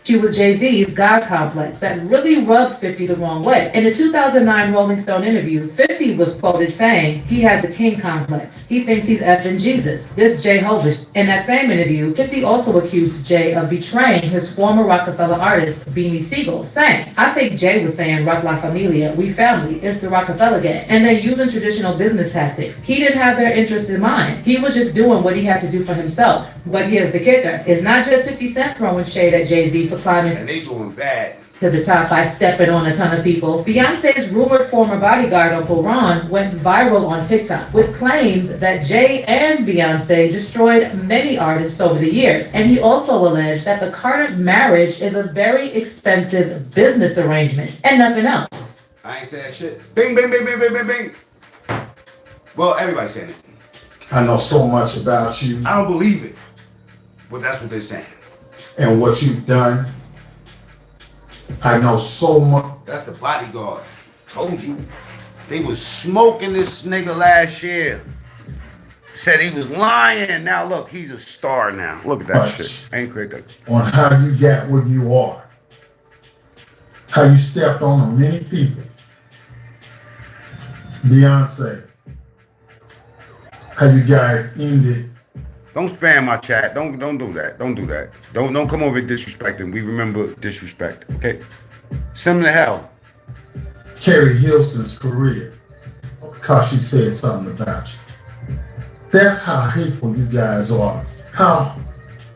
With Jay-Z's God complex that really rubbed 50 the wrong way. In a 2009 Rolling Stone interview, 50 was quoted saying he has a king complex. He thinks he's effing Jesus. This Jay Hovish. In that same interview, 50 also accused Jay of betraying his former Rockefeller artist, Beanie Siegel, saying, I think Jay was saying, Rock La Familia, we family, it's the Rockefeller gang. And they're using traditional business tactics. He didn't have their interests in mind. He was just doing what he had to do for himself. But here's the kicker. It's not just 50 Cent throwing shade at Jay-Z for climbing and they doing bad to the top by stepping on a ton of people. Beyonce's rumored former bodyguard, Uncle Ron, went viral on TikTok with claims that Jay and Beyonce destroyed many artists over the years. And he also alleged that the Carters' marriage is a very expensive business arrangement and nothing else. I ain't saying shit. Bing, bing, bing, bing, bing, bing, bing. Well, everybody's saying it. I know so much about you. I don't believe it, but that's what they're saying. And what you've done. I know so much. That's the bodyguard. Told you. They was smoking this nigga last year. Said he was lying. Now look, he's a star now. Look at that shit. Ain't crazy. On how you got where you are. How you stepped on many people. Beyonce. How you guys ended. Don't spam my chat. Don't do that. Don't do that. Don't come over disrespecting. We remember disrespect. Okay? Send him to hell. Carrie Hilson's career. Because she said something about you. That's how hateful you guys are. How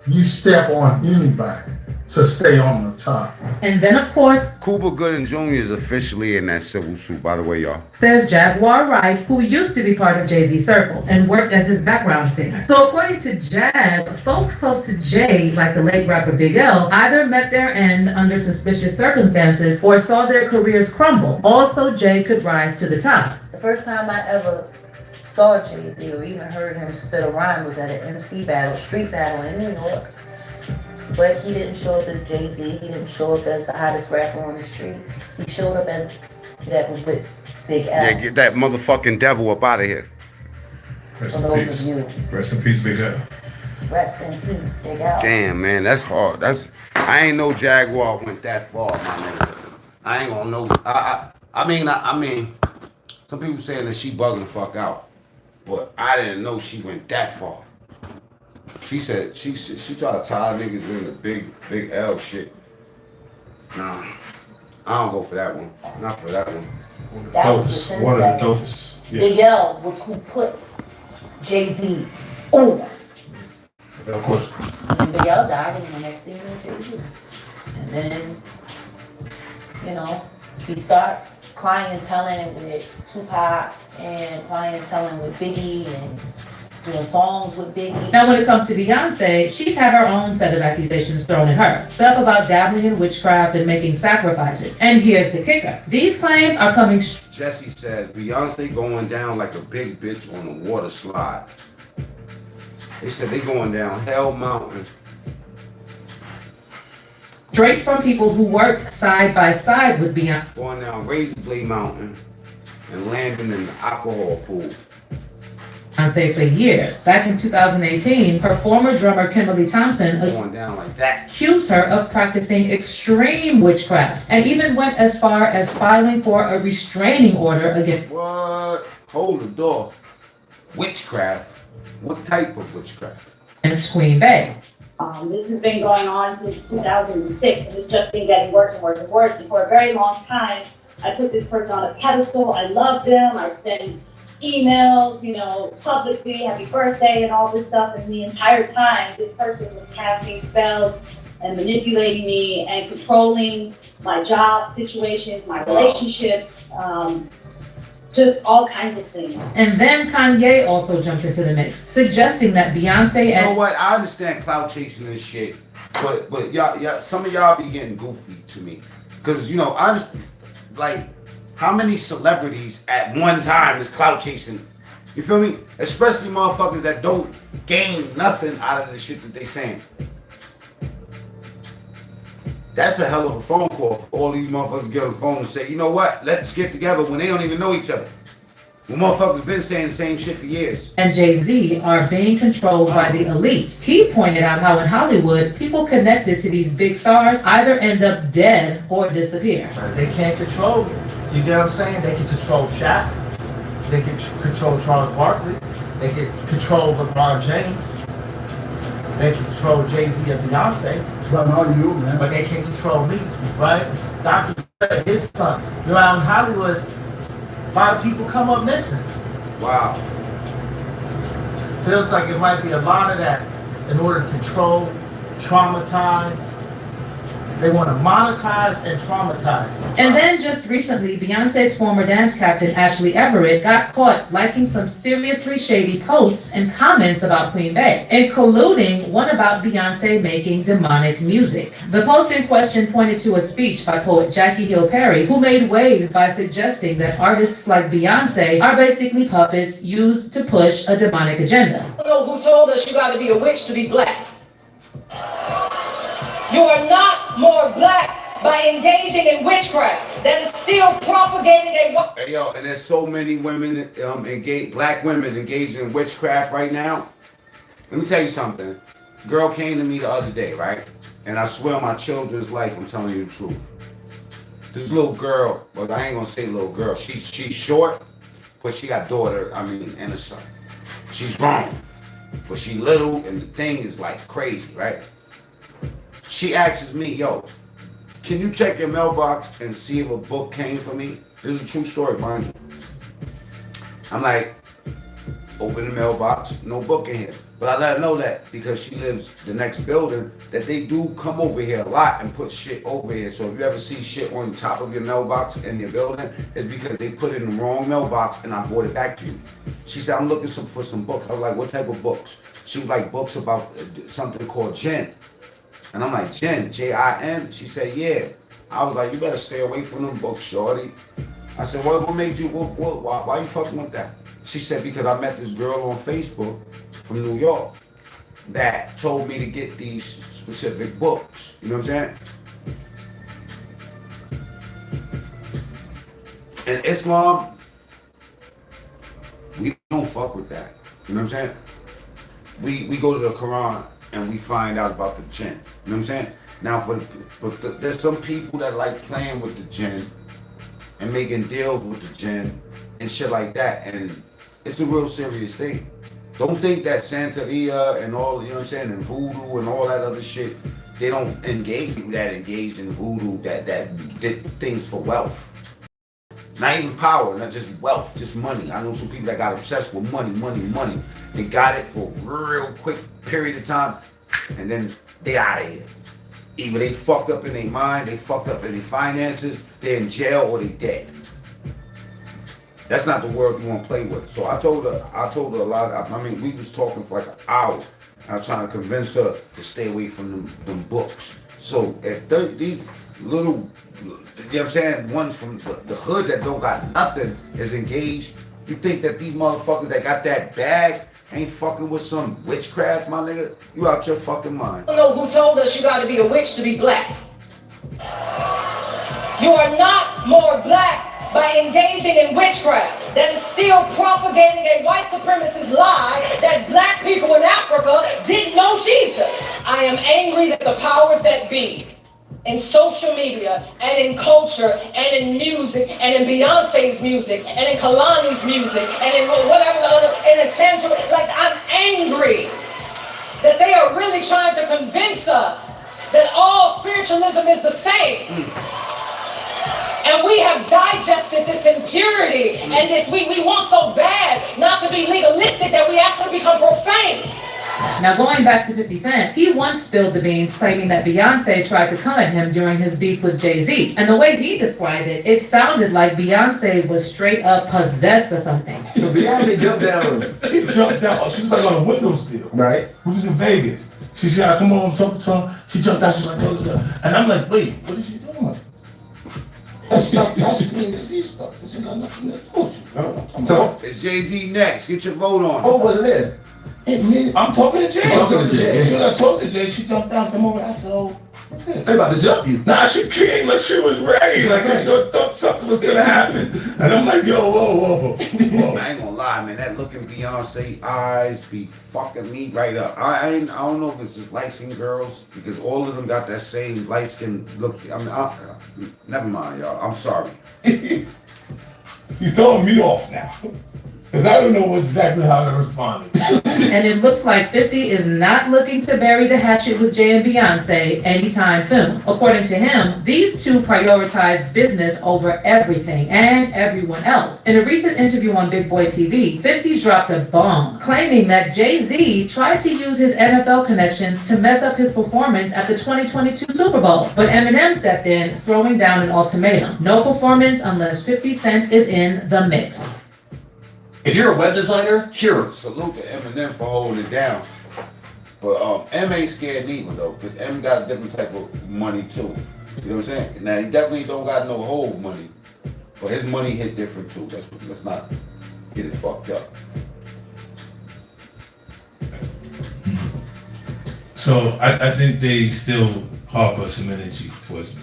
you step on anybody to stay on the top. And then, of course, Cuba Gooding Jr. is officially in that civil suit, by the way, y'all. There's Jaguar Wright, who used to be part of Jay-Z's circle and worked as his background singer. So according to Jab, folks close to Jay, like the late rapper Big L, either met their end under suspicious circumstances or saw their careers crumble. Also, Jay could rise to the top. The first time I ever saw Jay-Z or even heard him spit a rhyme was at an MC battle, street battle in New York. But he didn't show up as Jay-Z, he didn't show up as the hottest rapper on the street. He showed up as that was with Big L. Yeah, get that motherfucking devil up out of here. Rest in peace. Rest in peace, Big L. Rest in peace, Big L. Damn, man, that's hard. I ain't know Jaguar went that far, my nigga. I ain't gonna know. I mean, some people saying that she bugging the fuck out, but I didn't know she went that far. She said she tried to tie niggas in the big L shit. Nah, I don't go for that one. Not for that one. Dopest. One of the dopest. Yes. Big L was who put Jay-Z over. Of course. And Big L died, and the next thing you know, Jay-Z. And then, you know, he starts clienteling with Tupac and clienteling with Biggie and doing songs with Biggie. Now, when it comes to Beyonce, she's had her own set of accusations thrown at her. Stuff about dabbling in witchcraft and making sacrifices. And here's the kicker. These claims are coming Jesse said Beyonce going down like a big bitch on a water slide. They said they going down Hell Mountain. straight from people who worked side by side with Beyonce. Going down Razor Blade Mountain and landing in the alcohol pool. Beyonce for years. Back in 2018, her former drummer Kimberly Thompson going down like that. Accused her of practicing extreme witchcraft and even went as far as filing for a restraining order against. What? Hold the door. Witchcraft? What type of witchcraft? Against Queen Bey. This has been going on since 2006, and it's just been getting worse and worse and worse. And for a very long time, I put this person on a pedestal. I loved them. I spent emails, publicly, happy birthday and all this stuff. And the entire time, this person was casting spells and manipulating me and controlling my job situations, my relationships, just all kinds of things. And then Kanye also jumped into the mix, suggesting that Beyonce You know and what? I understand clout chasing and shit, but y'all, some of y'all be getting goofy to me, cause I understand, like, how many celebrities at one time is clout chasing? You feel me? Especially motherfuckers that don't gain nothing out of the shit that they saying. That's a hell of a phone call for all these motherfuckers get on the phone and say, you know what? Let's get together when they don't even know each other. When motherfuckers been saying the same shit for years. Jay-Z are being controlled by the elites. He pointed out how in Hollywood, people connected to these big stars either end up dead or disappear. They can't control you. You get what I'm saying? They can control Shaq. They can control Charles Barkley. They can control LeBron James. They can control Jay-Z and Beyonce. But not you, man. But they can't control me, right? Dr. Dre, his son. Out in Hollywood, a lot of people come up missing. Wow. Feels like it might be a lot of that in order to control, traumatize. They want to monetize and traumatize. And then just recently, Beyonce's former dance captain, Ashley Everett, got caught liking some seriously shady posts and comments about Queen Bey, including one about Beyonce making demonic music. The post in question pointed to a speech by poet Jackie Hill Perry, who made waves by suggesting that artists like Beyonce are basically puppets used to push a demonic agenda. I don't know who told us you gotta be a witch to be black. You are not more black by engaging in witchcraft that is still propagating a... Hey, yo, and there's so many women, black women engaged in witchcraft right now. Let me tell you something. Girl came to me the other day, right? And I swear on my children's life, I'm telling you the truth. This little girl, but I ain't gonna say little girl. She's short, but she got daughter, and a son. She's grown, but she little, and the thing is like crazy, right? She asks me, yo, can you check your mailbox and see if a book came for me? This is a true story, mind you. I'm like, open the mailbox, no book in here. But I let her know that because she lives the next building, that they do come over here a lot and put shit over here. So if you ever see shit on top of your mailbox in your building, it's because they put it in the wrong mailbox and I brought it back to you. She said, I'm looking for some books. I was like, what type of books? She was like, books about something called gin. And I'm like, Jen, J-I-N? She said, yeah. I was like, you better stay away from them books, shorty. I said, what made you, why you fucking with that? She said, because I met this girl on Facebook from New York that told me to get these specific books. You know what I'm saying? In Islam, we don't fuck with that. You know what I'm saying? We go to the Quran and we find out about the jinn. You know what I'm saying? Now, there's some people that like playing with the jinn and making deals with the jinn and shit like that, and it's a real serious thing. Don't think that Santeria and all, you know what I'm saying, and voodoo and all that other shit, they don't engage people that engaged in voodoo that did things for wealth. Not even power, not just wealth, just money. I know some people that got obsessed with money. They got it for a real quick period of time, and then they out of here. Either they fucked up in their mind, they fucked up in their finances, they're in jail, or they dead. That's not the world you want to play with. So I told her a lot. We was talking for like an hour. I was trying to convince her to stay away from them books. So if these little, you know what I'm saying, ones from the hood that don't got nothing is engaged, you think that these motherfuckers that got that bag ain't fucking with some witchcraft, my nigga? You out your fucking mind. I don't know who told us you gotta be a witch to be black. You are not more black by engaging in witchcraft that is still propagating a white supremacist lie that black people in Africa didn't know Jesus. I am angry that the powers that be in social media and in culture and in music and in Beyonce's music and in Kalani's music and in whatever the other, and in Santa, like, I'm angry that they are really trying to convince us that all spiritualism is the same. And we have digested this impurity and this we want so bad not to be legalistic that we actually become profane. Now, going back to 50 Cent, he once spilled the beans claiming that Beyonce tried to come at him during his beef with Jay-Z. And the way he described it, it sounded like Beyonce was straight up possessed or something. So Beyonce jumped down. She jumped down. She was like on a windowsill. Right. We was in Vegas. She said, "I come on, talk to her." She jumped out. She was like, and I'm like, "Wait, what is she doing?" That's stuff. That's Jay-Z stuff. This ain't got nothing to do with you, girl. So it's Jay-Z next. Get your vote on. Who was it there? I'm talking to Jay. Talking to Jay. As soon as I talked to Jay, she jumped down, come over. I said, "Oh, they about to jump you." Nah, she came like she was ready. Like I thought something was gonna happen. And I'm like, "Yo, whoa." I ain't gonna lie, man. That look in Beyonce eyes be fucking me right up. I don't know if it's just light-skinned girls because all of them got that same light-skinned look. I mean, never mind, y'all. I'm sorry. You throwing me off now. Because I don't know exactly how to respond. And it looks like 50 is not looking to bury the hatchet with Jay and Beyonce anytime soon. According to him, these two prioritize business over everything and everyone else. In a recent interview on Big Boy TV, 50 dropped a bomb, claiming that Jay-Z tried to use his NFL connections to mess up his performance at the 2022 Super Bowl. But Eminem stepped in, throwing down an ultimatum. No performance unless 50 Cent is in the mix. If you're a web designer, hero. Salute to Eminem for holding it down. But M ain't scared neither though, because M got a different type of money too. You know what I'm saying? Now he definitely don't got no whole money, but his money hit different too. Let's not get it fucked up. So I think they still harbor some energy towards me.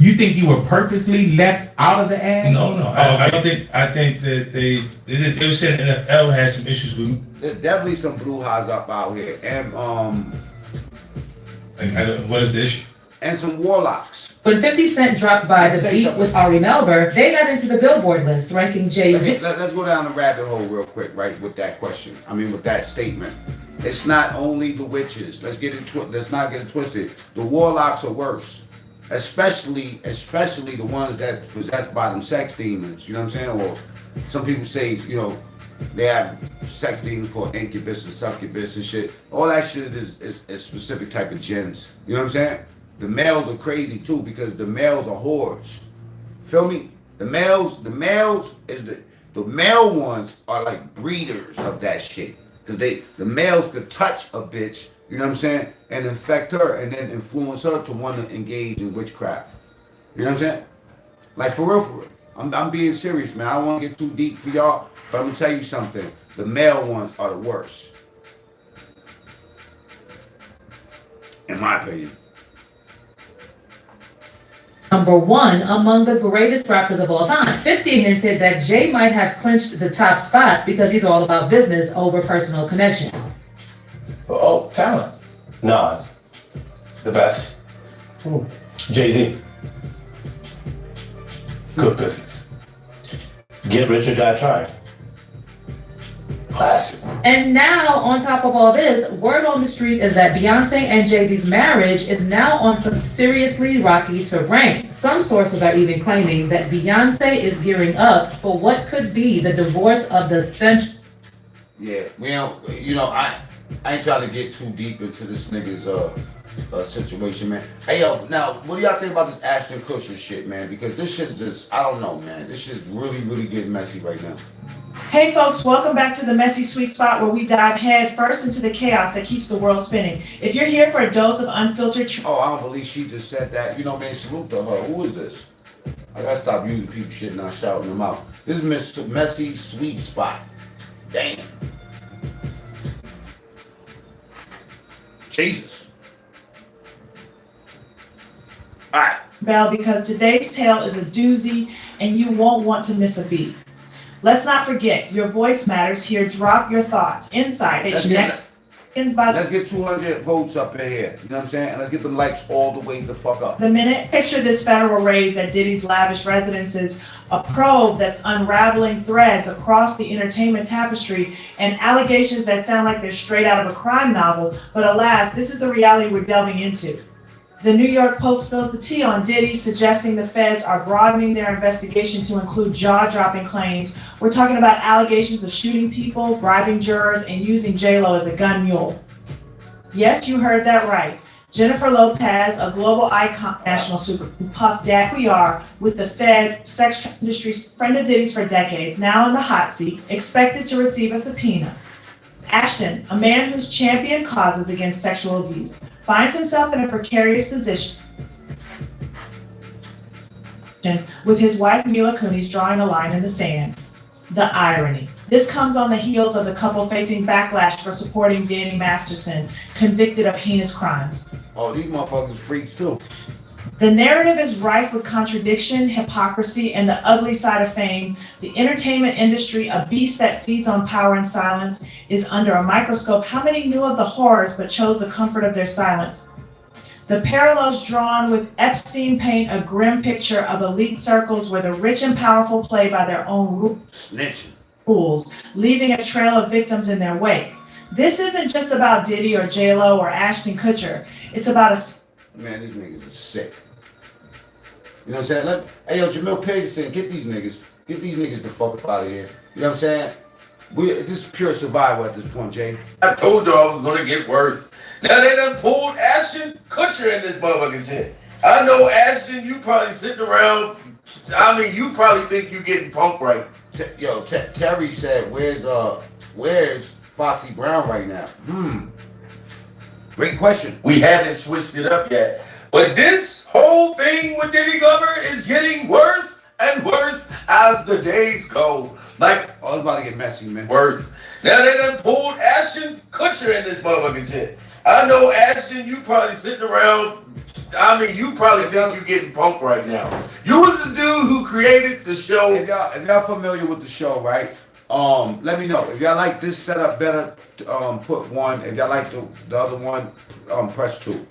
You think you were purposely left out of the ad? No. I don't think. I think that they were saying NFL has some issues with me. There's definitely some blue highs up out here, and what is the issue? And some warlocks. When 50 Cent dropped by the beat with Ari Melber, they got into the Billboard list, ranking Jay-Z. Let's go down the rabbit hole real quick, right? With that question, with that statement. It's not only the witches. Let's not get it twisted. The warlocks are worse. Especially the ones that possessed by them sex demons, you know what I'm saying? Or some people say, they have sex demons called incubus and succubus and shit. All that shit is specific type of jinns. You know what I'm saying? The males are crazy too because the males are whores. Feel me? The male ones are like breeders of that shit. Cause the males could touch a bitch, you know what I'm saying, and infect her and then influence her to want to engage in witchcraft. You know what I'm saying? Like for real. I'm being serious, man. I don't want to get too deep for y'all, but I'm gonna tell you something. The male ones are the worst. In my opinion. Number one among the greatest rappers of all time. 50 hinted that Jay might have clinched the top spot because he's all about business over personal connections. Oh, talent. Nas. The best. Jay-Z. Good business. Get rich or die trying. Classic. And now, on top of all this, word on the street is that Beyonce and Jay-Z's marriage is now on some seriously rocky terrain. Some sources are even claiming that Beyonce is gearing up for what could be the divorce of the century. Yeah, I ain't trying to get too deep into this nigga's situation, man. Hey, yo, now, what do y'all think about this Ashton Kutcher shit, man? Because this shit is just, I don't know, man. This shit's really, really getting messy right now. Hey folks, welcome back to the Messy Sweet Spot where we dive head first into the chaos that keeps the world spinning. If you're here for a dose of unfiltered Oh, I don't believe she just said that. Man, salute to her. Who is this? I gotta stop using people's shit and not shouting them out. This is Miss Messy Sweet Spot. Damn. Jesus. All right. Bell, because today's tale is a doozy and you won't want to miss a beat. Let's not forget, your voice matters. Here, drop your thoughts. Inside. Let's get 200 votes up in here. You know what I'm saying? And let's get the likes all the way the fuck up. The minute. Picture this federal raids at Diddy's lavish residences, a probe that's unraveling threads across the entertainment tapestry, and allegations that sound like they're straight out of a crime novel. But alas, this is the reality we're delving into. The New York Post spills the tea on Diddy, suggesting the feds are broadening their investigation to include jaw-dropping claims. We're talking about allegations of shooting people, bribing jurors, and using J-Lo as a gun mule. Yes, you heard that right. Jennifer Lopez, a global icon, national super Puff Daddy, we are with the Fed, sex industry friend of Diddy's for decades, now in the hot seat, expected to receive a subpoena. Ashton, a man who's championed causes against sexual abuse, finds himself in a precarious position with his wife Mila Kunis drawing a line in the sand. The irony. This comes on the heels of the couple facing backlash for supporting Danny Masterson, convicted of heinous crimes. Oh, these motherfuckers are freaks too. The narrative is rife with contradiction, hypocrisy, and the ugly side of fame. The entertainment industry, a beast that feeds on power and silence, is under a microscope. How many knew of the horrors but chose the comfort of their silence? The parallels drawn with Epstein paint a grim picture of elite circles where the rich and powerful play by their own rules, leaving a trail of victims in their wake. This isn't just about Diddy or J-Lo or Ashton Kutcher. It's about a... Man, these niggas are sick. You know what I'm saying? Hey, yo, Jamil Peterson, get these niggas the fuck up out of here. You know what I'm saying? This is pure survival at this point, Jay. I told y'all it was gonna get worse. Now they done pulled Ashton Kutcher in this motherfucking shit. I know Ashton, you probably sitting around, I mean, you probably think you getting punked right. Terry said, where's Foxy Brown right now? Great question. We haven't switched it up yet. But this whole thing with Diddy Glover is getting worse and worse as the days go. Like, oh, it's about to get messy, man. Worse. Now they done pulled Ashton Kutcher in this motherfucking shit. I know Ashton, you probably sitting around, I mean, you probably think you getting punked right now. You was the dude who created the show. If y'all familiar with the show, right? Let me know. If y'all like this setup better, put 1. If y'all like the other one, press 2.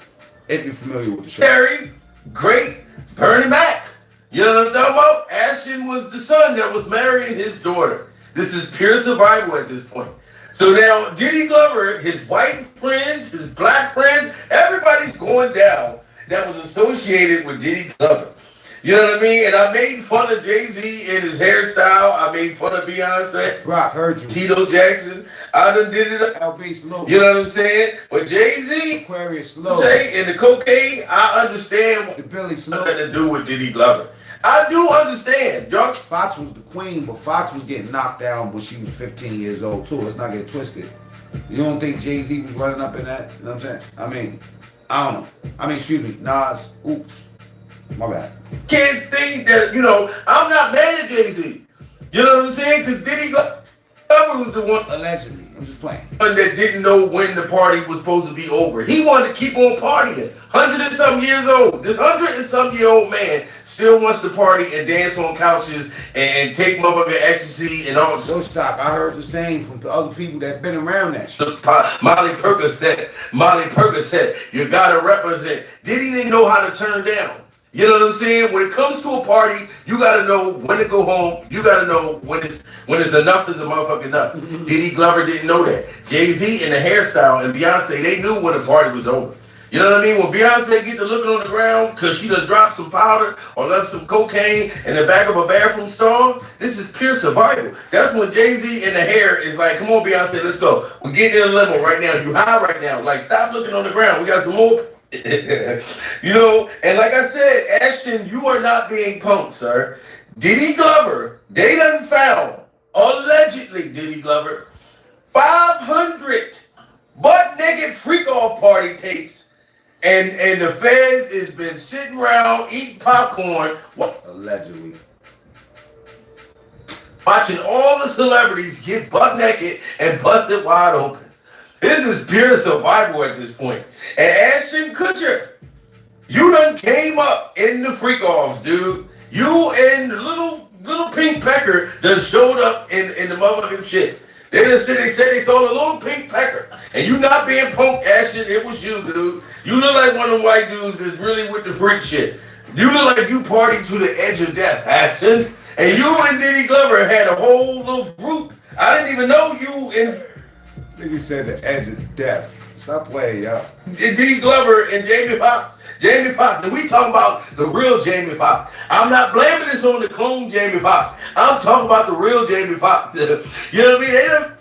If you're familiar with the show. Very great, burn back. You know what I'm talking about? Ashton was the son that was marrying his daughter. This is pure survival at this point. So now Diddy Glover, his white friends, his black friends, everybody's going down that was associated with Diddy Glover. You know what I mean? And I made fun of Jay-Z and his hairstyle. I made fun of Beyonce. Rock, heard you. Tito Jackson. I done did it. LB Slow. You know what I'm saying? But Jay-Z, Aquarius Slow. Say, and the cocaine, I understand what the Billy Slow nothing to do with Diddy Glover. I do understand. Fox was the queen, but Fox was getting knocked down when she was 15 years old too. Let's not get twisted. You don't think Jay-Z was running up in that? You know what I'm saying? I mean, I don't know. I mean, excuse me, Nas. Oops. My bad. Can't think that, you know, I'm not mad at Jay-Z. You know what I'm saying? Because Diddy Glover was the one, allegedly, I'm just playing, that didn't know when the party was supposed to be over. He wanted to keep on partying. 100 and some years old. This 100 and some year old man still wants to party and dance on couches and take motherfucking ecstasy and all. Don't stop. I heard the same from the other people that been around that shit. Molly Percocet, you gotta represent. Diddy didn't know how to turn down. You know what I'm saying? When it comes to a party, you gotta know when to go home. You gotta know when it's enough is a motherfucking enough. Diddy Glover didn't know that. Jay-Z and the hairstyle and Beyonce, they knew when the party was over. You know what I mean? When Beyonce get to looking on the ground because she done dropped some powder or left some cocaine in the back of a bathroom stall, this is pure survival. That's when Jay-Z and the hair is like, come on, Beyonce, let's go. We're getting in a limo right now. You high right now. Like, stop looking on the ground. We got some more. You know, and like I said, Ashton, you are not being punked, sir. Diddy Glover, they done found, allegedly Diddy Glover, 500 butt-naked freak-off party tapes. And the Fed has been sitting around eating popcorn. Allegedly. Watching all the celebrities get butt-naked and busted wide open. This is pure survival at this point. And Ashton Kutcher, you done came up in the freak-offs, dude. You and the little pink pecker done showed up in the motherfucking shit. They said they saw the little pink pecker. And you not being punked, Ashton, it was you, dude. You look like one of them white dudes that's really with the freak shit. You look like you partied to the edge of death, Ashton. And you and Diddy Glover had a whole little group. I didn't even know you and... Nigga said the edge of death. Stop playing, y'all. Diddy Glover and Jamie Foxx. Jamie Foxx, and we talking about the real Jamie Foxx. I'm not blaming this on the clone Jamie Foxx. I'm talking about the real Jamie Foxx. You know what I mean? They done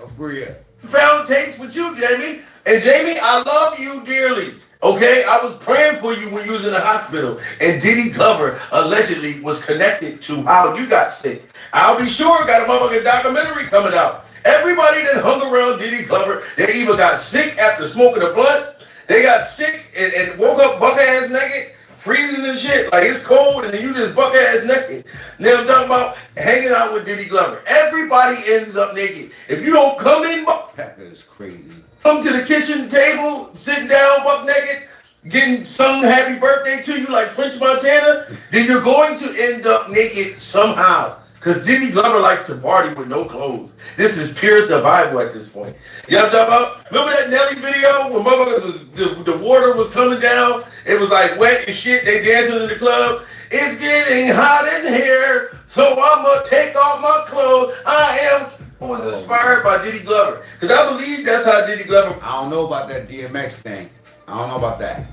found tapes with you, Jamie. And Jamie, I love you dearly. Okay, I was praying for you when you was in the hospital, and Diddy Glover allegedly was connected to how you got sick. I'll be sure got a motherfucking documentary coming out. Everybody that hung around Diddy Glover, they either got sick after smoking a blunt, they got sick and woke up bucket ass naked, freezing and shit, like it's cold, and then you just bucket ass naked. Now I'm talking about hanging out with Diddy Glover. Everybody ends up naked. If you don't come in, That is crazy. come to the kitchen table, sitting down buck naked, getting sung happy birthday to you like French Montana, then you're going to end up naked somehow. Because Diddy Glover likes to party with no clothes. This is pure survival at this point. You know what I'm talking about? Remember that Nelly video when motherfuckers was, the water was coming down? It was like wet and shit. They dancing in the club. It's getting hot in here, so I'ma take off my clothes. Was inspired by Diddy Glover. Because I believe that's how Diddy Glover. I don't know about that DMX thing. I don't know about that.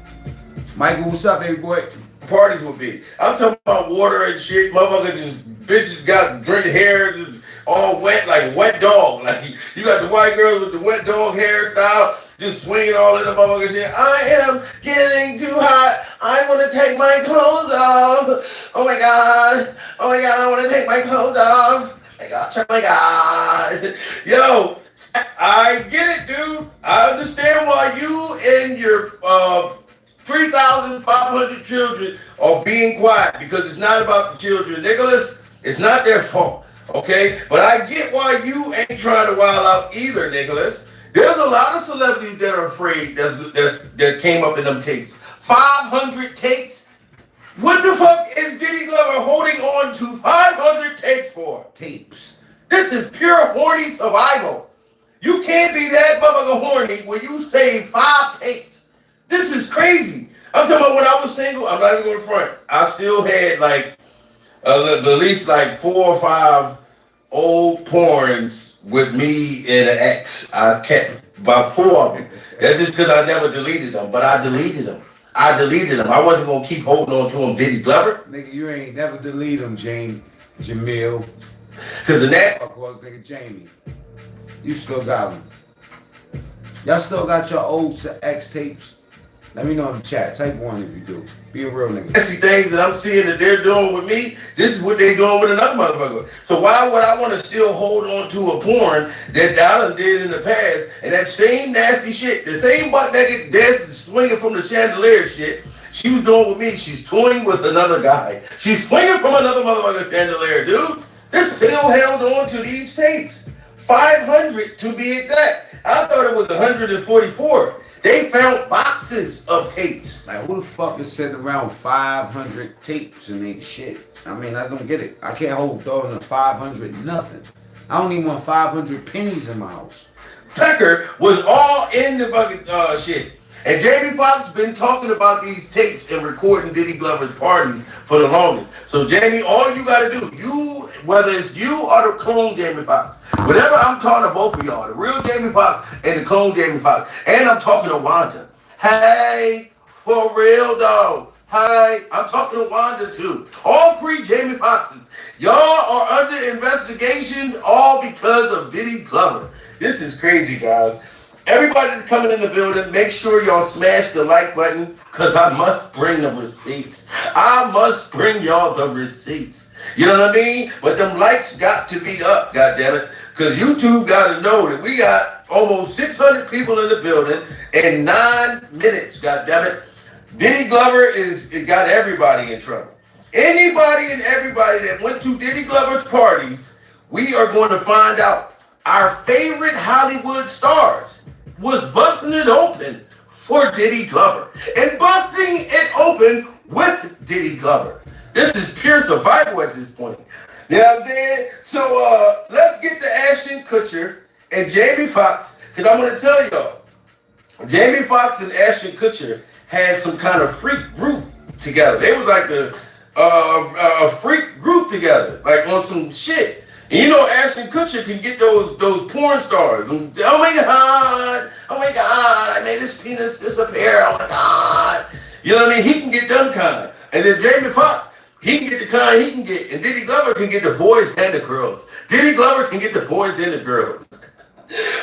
Michael, what's up, baby boy? Parties would be. I'm talking about water and shit. Motherfuckers just bitches got drinking hair just all wet like wet dog. Like you got the white girls with the wet dog hairstyle just swinging all in the motherfucking shit. I am getting too hot. I want to take my clothes off. Oh my god. Oh my god. I want to take my clothes off. Oh my god. Yo, I get it, dude. I understand why you and your 3,500 children are being quiet, because it's not about the children. Nicholas, it's not their fault, okay? But I get why you ain't trying to wild out either, Nicholas. There's a lot of celebrities that are afraid that came up in them tapes. 500 tapes? What the fuck is Diddy Glover holding on to 500 tapes for? Tapes. This is pure horny survival. You can't be that motherfucker horny when you save 5 tapes. This is crazy. I'm talking about when I was single, I'm not even going to front. I still had like at least like 4 or 5 old porns with me and an ex. I kept about 4 of them. That's just because I never deleted them, but I deleted them. I wasn't going to keep holding on to them, Diddy Glover. Nigga, you ain't never delete them, Jamil. Because of that. Of course, nigga, Jamie. You still got them. Y'all still got your old ex tapes? Let me know in the chat. Type 1 if you do. Be a real nigga. That's the things that I'm seeing that they're doing with me. This is what they're doing with another motherfucker. So why would I want to still hold on to a porn that I done did in the past, and that same nasty shit, the same butt naked dancing, swinging from the chandelier shit, she was doing with me. She's toying with another guy. She's swinging from another motherfucker's chandelier, dude. This still held on to these tapes. 500 to be exact. I thought it was 144. They found boxes of tapes. Like, who the fuck is sitting around 500 tapes and ain't shit? I mean, I don't get it. I can't hold throwing a 500 nothing. I don't even want 500 pennies in my house. Pecker was all in the fucking shit. And Jamie Foxx been talking about these tapes and recording Diddy Glover's parties for the longest. So Jamie, all you gotta do, whether it's you or the clone Jamie Foxx, whatever, I'm talking to both of y'all, the real Jamie Foxx and the clone Jamie Foxx, and I'm talking to Wanda. Hey, for real though. Hey, I'm talking to Wanda too. All 3 Jamie Foxxes. Y'all are under investigation all because of Diddy Glover. This is crazy, guys. Everybody that's coming in the building, make sure y'all smash the like button, because I must bring the receipts. I must bring y'all the receipts. You know what I mean? But them likes got to be up, goddammit. Because YouTube got to know that we got almost 600 people in the building in 9 minutes, goddammit. Diddy Glover got everybody in trouble. Anybody and everybody that went to Diddy Glover's parties, we are going to find out. Our favorite Hollywood stars was busting it open for Diddy Glover. And busting it open with Diddy Glover. This is pure survival at this point. You know what I'm saying? So let's get to Ashton Kutcher and Jamie Foxx, because I'm going to tell y'all, Jamie Foxx and Ashton Kutcher had some kind of freak group together. They was like a freak group together, like on some shit. And you know Ashton Kutcher can get those porn stars. Oh my god, I made his penis disappear. Oh my god. You know what I mean? He can get them kind. And then Jamie Foxx, he can get the kind he can get. And Diddy Glover can get the boys and the girls. Diddy Glover can get the boys and the girls.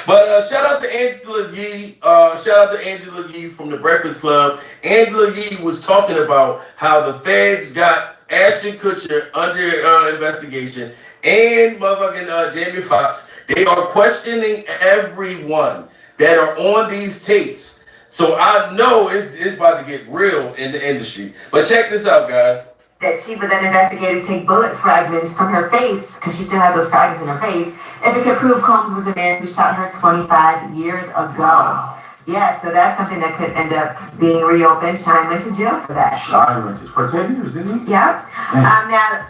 But shout out to Angela Yee. Shout out to Angela Yee from the Breakfast Club. Angela Yee was talking about how the feds got Ashton Kutcher under investigation and motherfucking Jamie Foxx. They are questioning everyone that are on these tapes. So I know it's about to get real in the industry. But check this out, guys. That she would let investigators take bullet fragments from her face, because she still has those fragments in her face, if it could prove Combs was the man who shot her 25 years ago. Yeah, so that's something that could end up being reopened. Shine went to jail for that. Shine went to for 10 years, didn't he? Yeah. Now,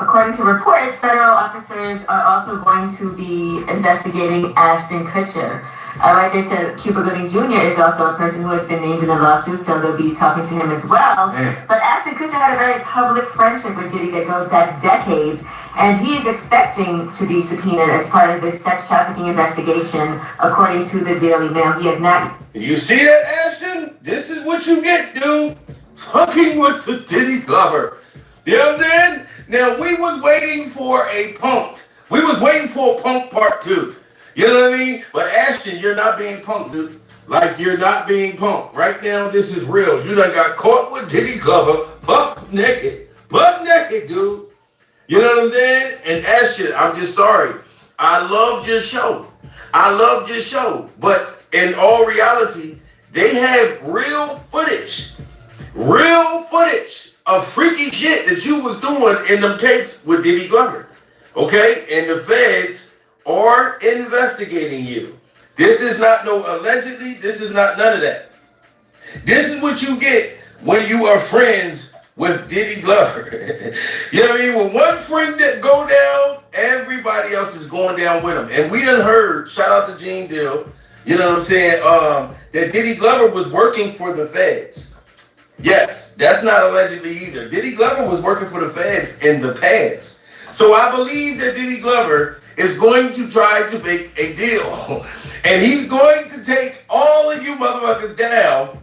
according to reports, federal officers are also going to be investigating Ashton Kutcher. All right, they said Cuba Gooding Jr. is also a person who has been named in the lawsuit, so they'll be talking to him as well. But Ashton Kutcher had a very public friendship with Diddy that goes back decades, and he's expecting to be subpoenaed as part of this sex trafficking investigation, according to the Daily Mail. He has not. You see that, Ashton? This is what you get, dude. Fucking with the Diddy Glover. You know what I'm saying? Now, we was waiting for a Punk'd. We was waiting for a Punk Part 2. You know what I mean? But Ashton, you're not being punked, dude. Like, you're not being punked. Right now, this is real. You done got caught with Diddy Glover, buck naked, dude. You know what I'm saying? And Ashton, I'm just sorry. I loved your show. But in all reality, they have real footage of freaky shit that you was doing in them tapes with Diddy Glover. Okay? And the feds are investigating you. This is not no allegedly. This is not none of that. This is what you get when you are friends with Diddy Glover. You know what I mean? When one friend that go down, everybody else is going down with him. And we done heard, shout out to Gene Deal, you know what I'm saying, that Diddy Glover was working for the feds. Yes, that's not allegedly either. Diddy Glover was working for the feds in the past. So I believe that Diddy Glover is going to try to make a deal. And he's going to take all of you motherfuckers down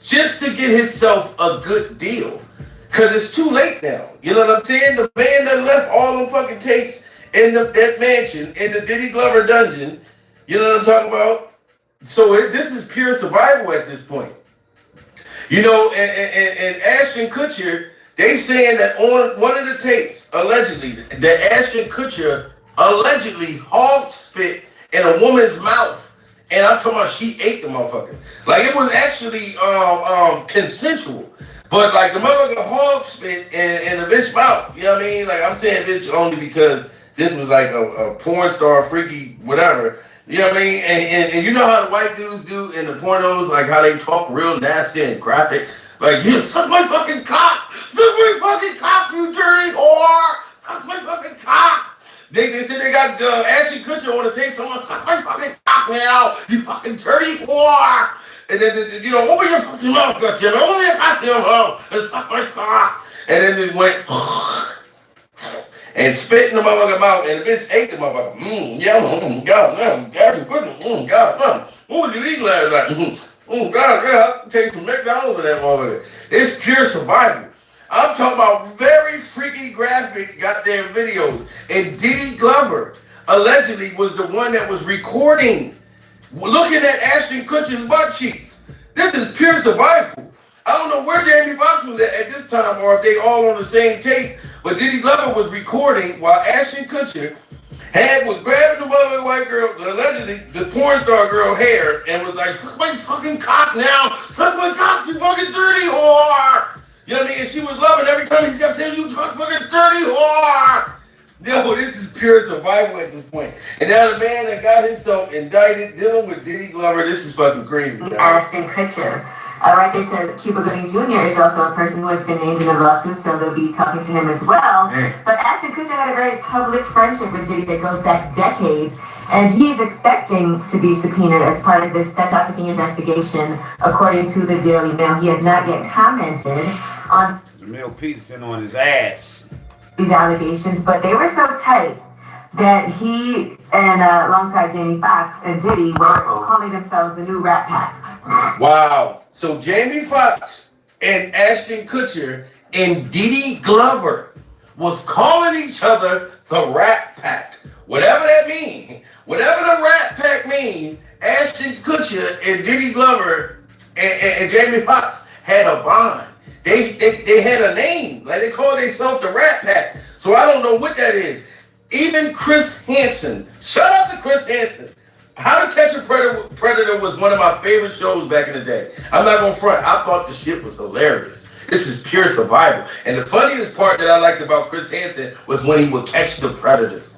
just to get himself a good deal. Because it's too late now. You know what I'm saying? The man that left all them fucking tapes in that mansion, in the Diddy Glover dungeon. You know what I'm talking about? So this is pure survival at this point. You know, and Ashton Kutcher, they saying that on one of the tapes, allegedly, that Ashton Kutcher allegedly hog spit in a woman's mouth. And I'm talking about she ate the motherfucker. Like, it was actually consensual. But like the motherfucker hog spit in a bitch mouth. You know what I mean? Like, I'm saying bitch only because this was like a porn star, freaky, whatever. You know what I mean? And you know how the white dudes do in the pornos, like how they talk real nasty and graphic. Like, you suck my fucking cock! Suck my fucking cock, you dirty whore! Suck my fucking cock! They said they got Ashton Kutcher on the tape. Someone suck my fucking cock now, you fucking dirty whore! And then, you know, open your fucking mouth, goddamn it! Open your goddamn mouth and suck my cock! And then it went and spit in the motherfucking mouth, and the bitch ate the motherfucker. God, Ashton Kutcher, God, what was you eating last night? God, I take some McDonald's in that motherfucker. It's pure survival. I'm talking about very freaky graphic goddamn videos. And Diddy Glover allegedly was the one that was recording, looking at Ashton Kutcher's butt cheeks. This is pure survival. I don't know where Jamie Foxx was at this time, or if they all on the same tape, but Diddy Glover was recording while Ashton Kutcher was grabbing the mother white girl, allegedly the porn star girl hair, and was like, suck my fucking cock now, suck my cock, you fucking dirty whore. You know what I mean? And she was loving every time he kept saying, you fucking dirty whore. Yo, this is pure survival at this point. And now the man that got himself indicted dealing with Diddy Glover, this is fucking crazy. Ashton Kutcher. All right, they said Cuba Gooding Jr. is also a person who has been named in the lawsuit, so they'll be talking to him as well. But Ashton Kutcher had a very public friendship with Diddy that goes back decades, and he's expecting to be subpoenaed as part of this sex trafficking investigation, according to the Daily Mail. He has not yet commented on Jamil Peterson on his ass. These allegations, but they were so tight that he and alongside Jamie Foxx and Diddy were calling themselves the new Rat Pack. Wow. So Jamie Foxx and Ashton Kutcher and Diddy Glover was calling each other the Rat Pack. Whatever that means, whatever the Rat Pack means, Ashton Kutcher and Diddy Glover and Jamie Foxx had a bond. They had a name, like they called themselves the Rat Pack. So I don't know what that is. Even Chris Hansen, shout out to Chris Hansen. How to Catch a Predator was one of my favorite shows back in the day. I'm not gonna front, I thought the shit was hilarious. This is pure survival. And the funniest part that I liked about Chris Hansen was when he would catch the predators.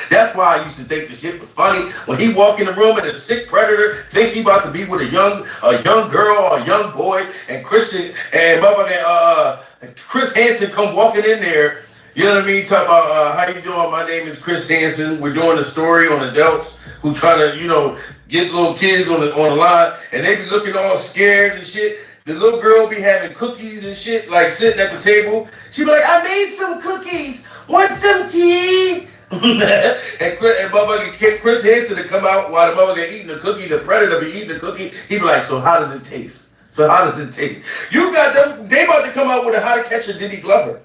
That's why I used to think the shit was funny. When he walk in the room and a sick predator think he about to be with a young girl or a young boy, and Chris Hansen come walking in there. You know what I mean? Talk about how you doing? My name is Chris Hansen. We're doing a story on adults who trying to, get little kids on the line, and they be looking all scared and shit. The little girl be having cookies and shit, like sitting at the table. She be like, I made some cookies. Want some tea? and Chris Hansen to come out while the motherfucker eating the cookie, the predator be eating the cookie. He be like, so how does it taste? You got them. They about to come out with a How to Catch a Diddy Glover.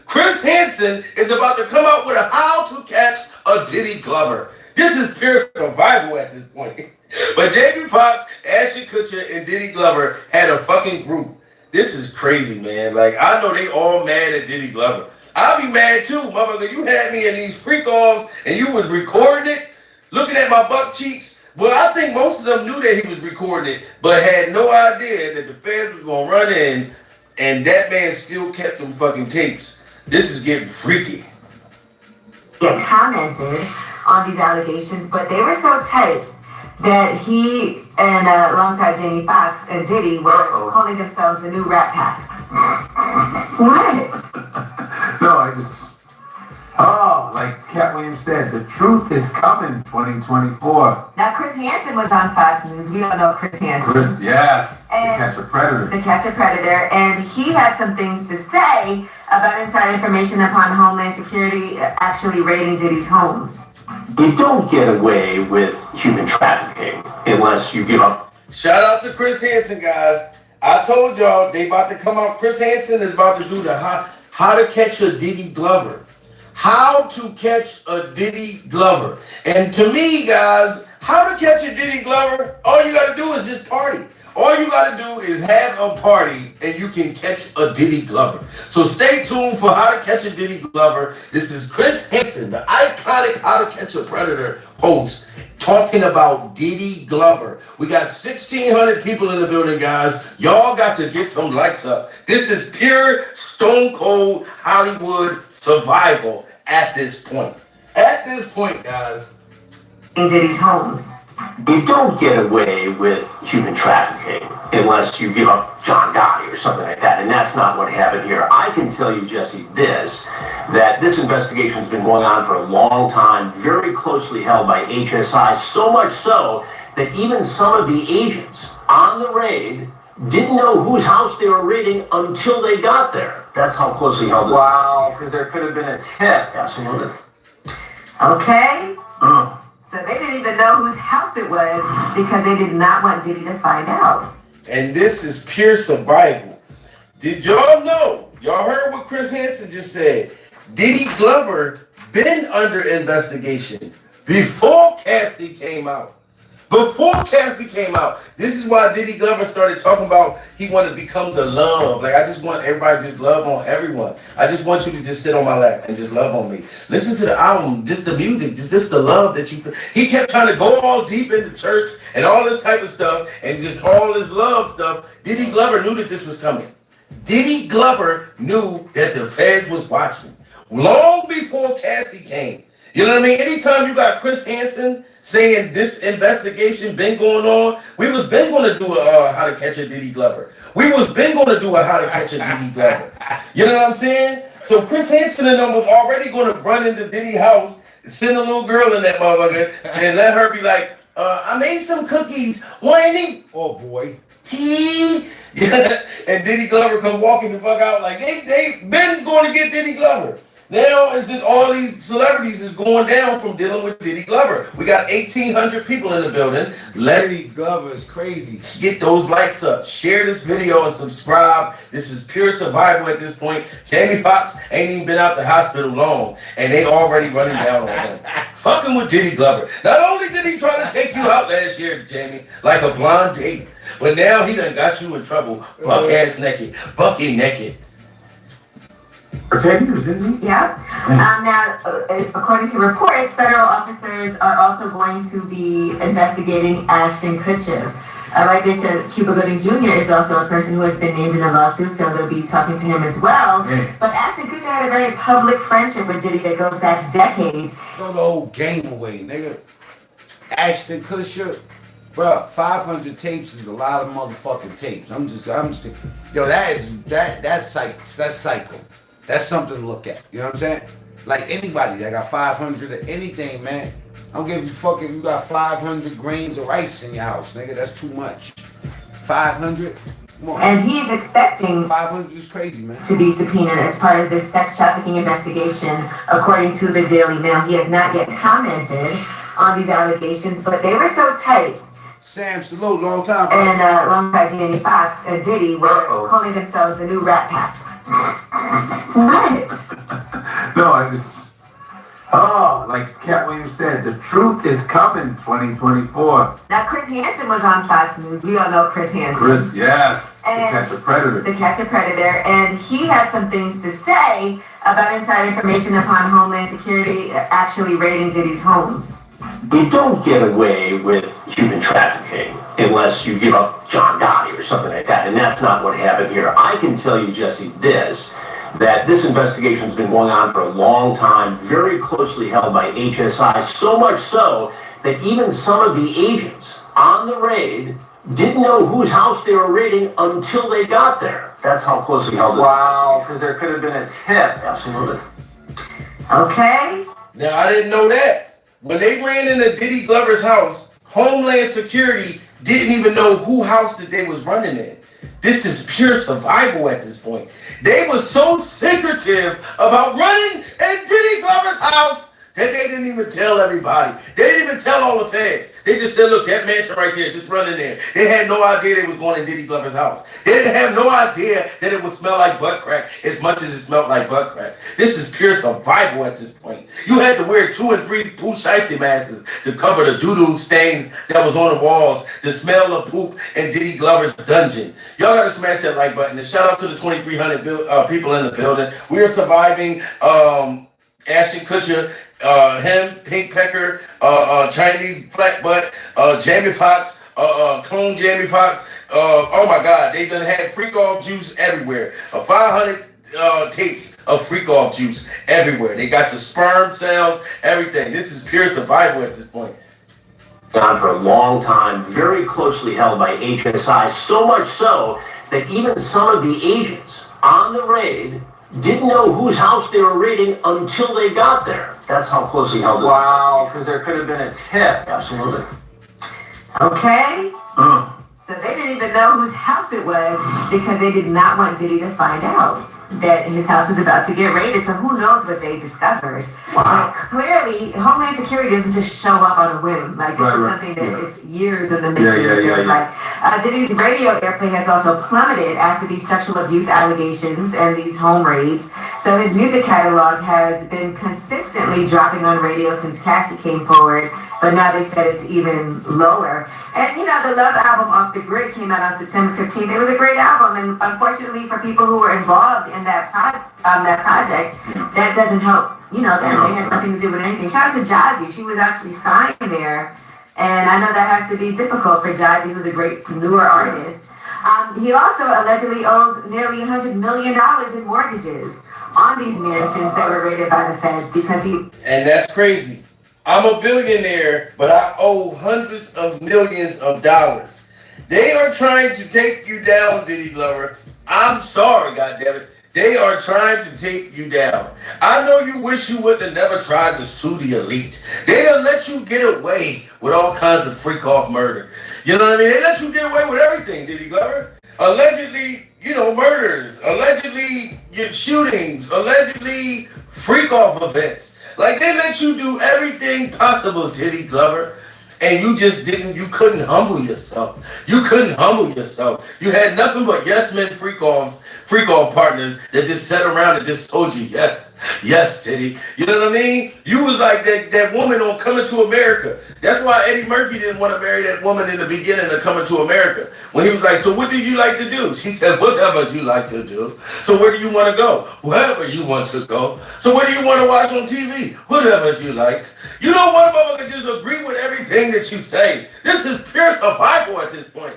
Chris Hansen is about to come out with a How to Catch a Diddy Glover. This is pure survival at this point. But Jamie Foxx, Ashton Kutcher, and Diddy Glover had a fucking group. This is crazy, man. Like, I know they all mad at Diddy Glover. I'll be mad too, motherfucker. You had me in these freak-offs and you was recording it, looking at my butt cheeks. Well, I think most of them knew that he was recording it, but had no idea that the feds was gonna run in, and that man still kept them fucking tapes. This is getting freaky. Get commented on these allegations, but they were so tight that he and alongside Jamie Foxx and Diddy were calling themselves the new Rat Pack. What? Like Cat Williams said, the truth is coming 2024. Now, Chris Hansen was on Fox News. We all know Chris Hansen. Yes, And To Catch a Predator. To Catch a Predator. And he had some things to say about inside information upon Homeland Security actually raiding Diddy's homes. You don't get away with human trafficking unless you give up. Shout out to Chris Hansen, guys. I told y'all they about to come out. Chris Hansen is about to do the how to catch a Diddy Glover. How to catch a Diddy Glover. And to me, guys, how to catch a Diddy Glover, all you got to do is just party. All you got to do is have a party and you can catch a Diddy Glover. So stay tuned for How to Catch a Diddy Glover. This is Chris Hansen, the iconic How to Catch a Predator host, talking about Diddy Glover. We got 1,600 people in the building, guys. Y'all got to get them lights up. This is pure stone cold Hollywood survival at this point. At this point, guys. In Diddy's homes. You don't get away with human trafficking unless you give up John Gotti or something like that. And that's not what happened here. I can tell you, Jesse, that this investigation has been going on for a long time, very closely held by HSI, so much so that even some of the agents on the raid didn't know whose house they were raiding until they got there. That's how closely held it is. Wow, because there could have been a tip. Absolutely. Okay. So they didn't even know whose house it was because they did not want Diddy to find out. And this is pure survival. Did y'all know? Y'all heard what Chris Hansen just said. Diddy Glover been under investigation before Cassidy came out. This is why Diddy Glover started talking about he wanted to become the love. Like, I just want everybody to just love on everyone. I just want you to just sit on my lap and just love on me. Listen to the album, just the music, just the love that you... He kept trying to go all deep into church and all this type of stuff and just all this love stuff. Diddy Glover knew that this was coming. Diddy Glover knew that the feds was watching long before Cassie came. You know what I mean? Anytime you got Chris Hansen saying this investigation been going on, we was been going to do a How to Catch a Diddy Glover. We was been going to do a How to Catch a Diddy Glover. You know what I'm saying? So Chris Hansen and them was already going to run into Diddy's house, send a little girl in that motherfucker, and let her be like, I made some cookies. Want any? Oh boy. Tea? And Diddy Glover come walking the fuck out like they been going to get Diddy Glover. Now it's just all these celebrities is going down from dealing with Diddy Glover. We got 1,800 people in the building. Diddy Glover is crazy. Let's get those likes up. Share this video and subscribe. This is pure survival at this point. Jamie Foxx ain't even been out the hospital long, and they already running down on him. Fucking with Diddy Glover. Not only did he try to take you out last year, Jamie, like a blonde date, but now he done got you in trouble, buck ass naked, bucky naked. For 10 years, didn't he? Yeah. Now, according to reports, federal officers are also going to be investigating Ashton Kutcher. Right, they said Cuba Gooding Jr. is also a person who has been named in the lawsuit, so they'll be talking to him as well. But Ashton Kutcher had a very public friendship with Diddy that goes back decades. Throw the whole game away, nigga. Ashton Kutcher, bro, 500 tapes is a lot of motherfucking tapes. I'm just, yo, that's psycho. That's something to look at. You know what I'm saying? Like anybody that got 500 or anything, man. I don't give you fucking, you got 500 grains of rice in your house, nigga. That's too much. 500? Come on. And he's expecting 500 is crazy, man. To be subpoenaed as part of this sex trafficking investigation, according to the Daily Mail. He has not yet commented on these allegations, but they were so tight. Sam, salute, long time. Bro. And alongside Jamie Foxx and Diddy were calling themselves the new Rat Pack. What? No, I just, like Cat Williams said, the truth is coming 2024. Now, Chris Hansen was on Fox News. We all know Chris Hansen. Chris, yes. And To Catch a Predator. To Catch a Predator. And he had some things to say about inside information upon Homeland Security actually raiding Diddy's homes. You don't get away with human trafficking unless you give up John Gotti or something like that, and that's not what happened here. I can tell you, Jesse, that this investigation has been going on for a long time, very closely held by HSI, so much so that even some of the agents on the raid didn't know whose house they were raiding until they got there. That's how closely held it is. Wow, because there could have been a tip. Absolutely. Okay. Now, I didn't know that. When they ran into Diddy Glover's house, Homeland Security didn't even know who house that they was running in. This is pure survival at this point. They were so secretive about running in Diddy Glover's house that they didn't even tell everybody. They didn't even tell all the feds. They just said, look, that mansion right there, just run in there. They had no idea they was going in Diddy Glover's house. They didn't have no idea that it would smell like butt crack as much as it smelled like butt crack. This is pure survival at this point. You had to wear 2 and 3 poop shiesty masks to cover the doo-doo stains that was on the walls, the smell of poop in Diddy Glover's dungeon. Y'all gotta smash that like button. And shout out to the 2,300 people in the building. We are surviving Ashton Kutcher, him, Pink Pecker, Chinese Flat Butt, Jamie Foxx, clone Jamie Foxx. Oh my God, they done had freak off juice everywhere. 500 tapes of freak off juice everywhere. They got the sperm cells, everything. This is pure survival at this point. On for a long time, very closely held by HSI, so much so that even some of the agents on the raid didn't know whose house they were raiding until they got there. That's how closely held it is. Wow, because there could have been a tip. Absolutely. Okay. So they didn't even know whose house it was because they did not want Diddy to find out that his house was about to get raided. So who knows what they discovered. But clearly, Homeland Security doesn't just show up on a whim. Like, this is something that is years in the making. Like, Diddy's radio airplay has also plummeted after these sexual abuse allegations and these home raids. So his music catalog has been consistently dropping on radio since Cassie came forward. But now they said it's even lower. And, you know, the Love album Off the Grid came out on September 15th. It was a great album. And unfortunately for people who were involved in that project, that doesn't help, you know, them. They had nothing to do with anything. Shout out to Jayz. She was actually signed there. And I know that has to be difficult for Jayz, who's a great newer artist. He also allegedly owes nearly $100 million in mortgages on these mansions that were raided by the feds because he... And that's crazy. I'm a billionaire, but I owe hundreds of millions of dollars. They are trying to take you down, Diddy Glover. I'm sorry, goddammit. They are trying to take you down. I know you wish you would have never tried to sue the elite. They done let you get away with all kinds of freak-off murder. You know what I mean? They let you get away with everything, Diddy Glover. Allegedly, you know, murders. Allegedly, shootings. Allegedly, freak off events. Like they let you do everything possible, Diddy Glover. And you just you couldn't humble yourself. You couldn't humble yourself. You had nothing but yes men freak off partners that just sat around and just told you yes, Diddy. You know what I mean? You was like that woman on Coming to America. That's why Eddie Murphy didn't want to marry that woman in the beginning of Coming to America. When he was like, so what do you like to do? She said, whatever you like to do. So where do you want to go? Wherever you want to go. So what do you want to watch on TV? Whatever you like. You don't want a motherfucker to just agree with everything that you say. This is pure survival at this point.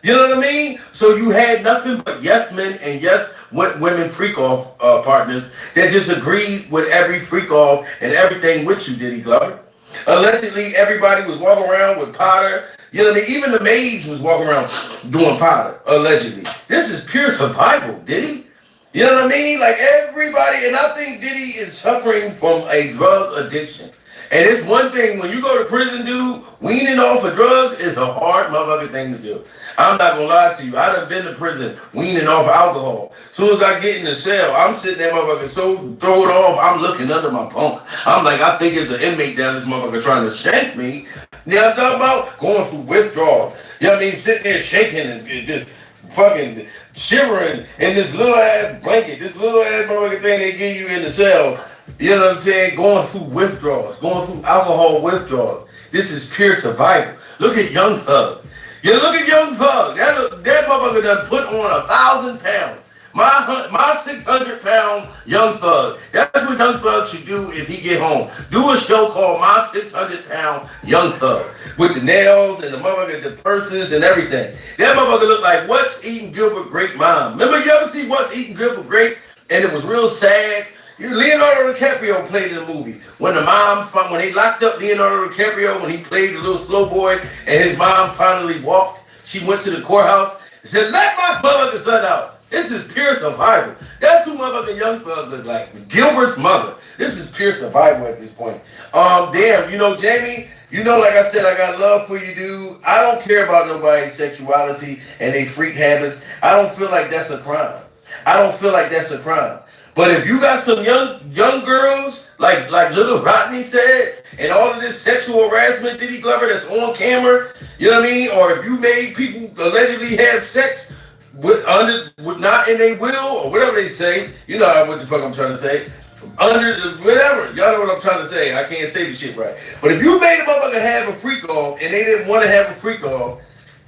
You know what I mean? So you had nothing but yes men and yes women freak off partners that just agreed with every freak off and everything with you, Diddy Glover. Allegedly, everybody was walking around with powder. You know what I mean? Even the maids was walking around doing powder, allegedly. This is pure survival, Diddy. You know what I mean? Like everybody, and I think Diddy is suffering from a drug addiction. And it's one thing, when you go to prison, dude, weaning off of drugs is a hard motherfucking thing to do. I'm not gonna lie to you. I done been to prison weaning off alcohol. As soon as I get in the cell, I'm sitting there, motherfucker, so throw it off, I'm looking under my bunk. I'm like, I think it's an inmate down this motherfucker trying to shank me. You know what I'm talking about? Going through withdrawal. You know what I mean? Sitting there shaking and just fucking shivering in this little ass blanket, this little ass motherfucking thing they give you in the cell. You know what I'm saying? Going through withdrawals, going through alcohol withdrawals. This is pure survival. Look at Young Thug. You look at Young Thug. That motherfucker done put on 1,000 pounds. My 600-pound Young Thug. That's what Young Thug should do if he get home. Do a show called My 600-Pound Young Thug with the nails and the motherfucker, the purses and everything. That motherfucker look like What's Eating Gilbert Grape mom. Remember you ever see What's Eating Gilbert Grape? And it was real sad. Leonardo DiCaprio played in the movie. When they locked up Leonardo DiCaprio, when he played the little slow boy and his mom finally walked, she went to the courthouse and said, let my motherfucking son out. This is pure survival. That's who motherfucking Young Thug look like. Gilbert's mother. This is pure survival at this point. Damn, you know, Jamie, you know, like I said, I got love for you, dude. I don't care about nobody's sexuality and their freak habits. I don't feel like that's a crime. I don't feel like that's a crime. But if you got some young girls, like Little Rodney said, and all of this sexual harassment, Diddy Glover, that's on camera, you know what I mean? Or if you made people allegedly have sex with not in their will, or whatever they say, you know what the fuck I'm trying to say, whatever, y'all know what I'm trying to say. I can't say the shit right. But if you made a motherfucker have a freak off and they didn't want to have a freak off,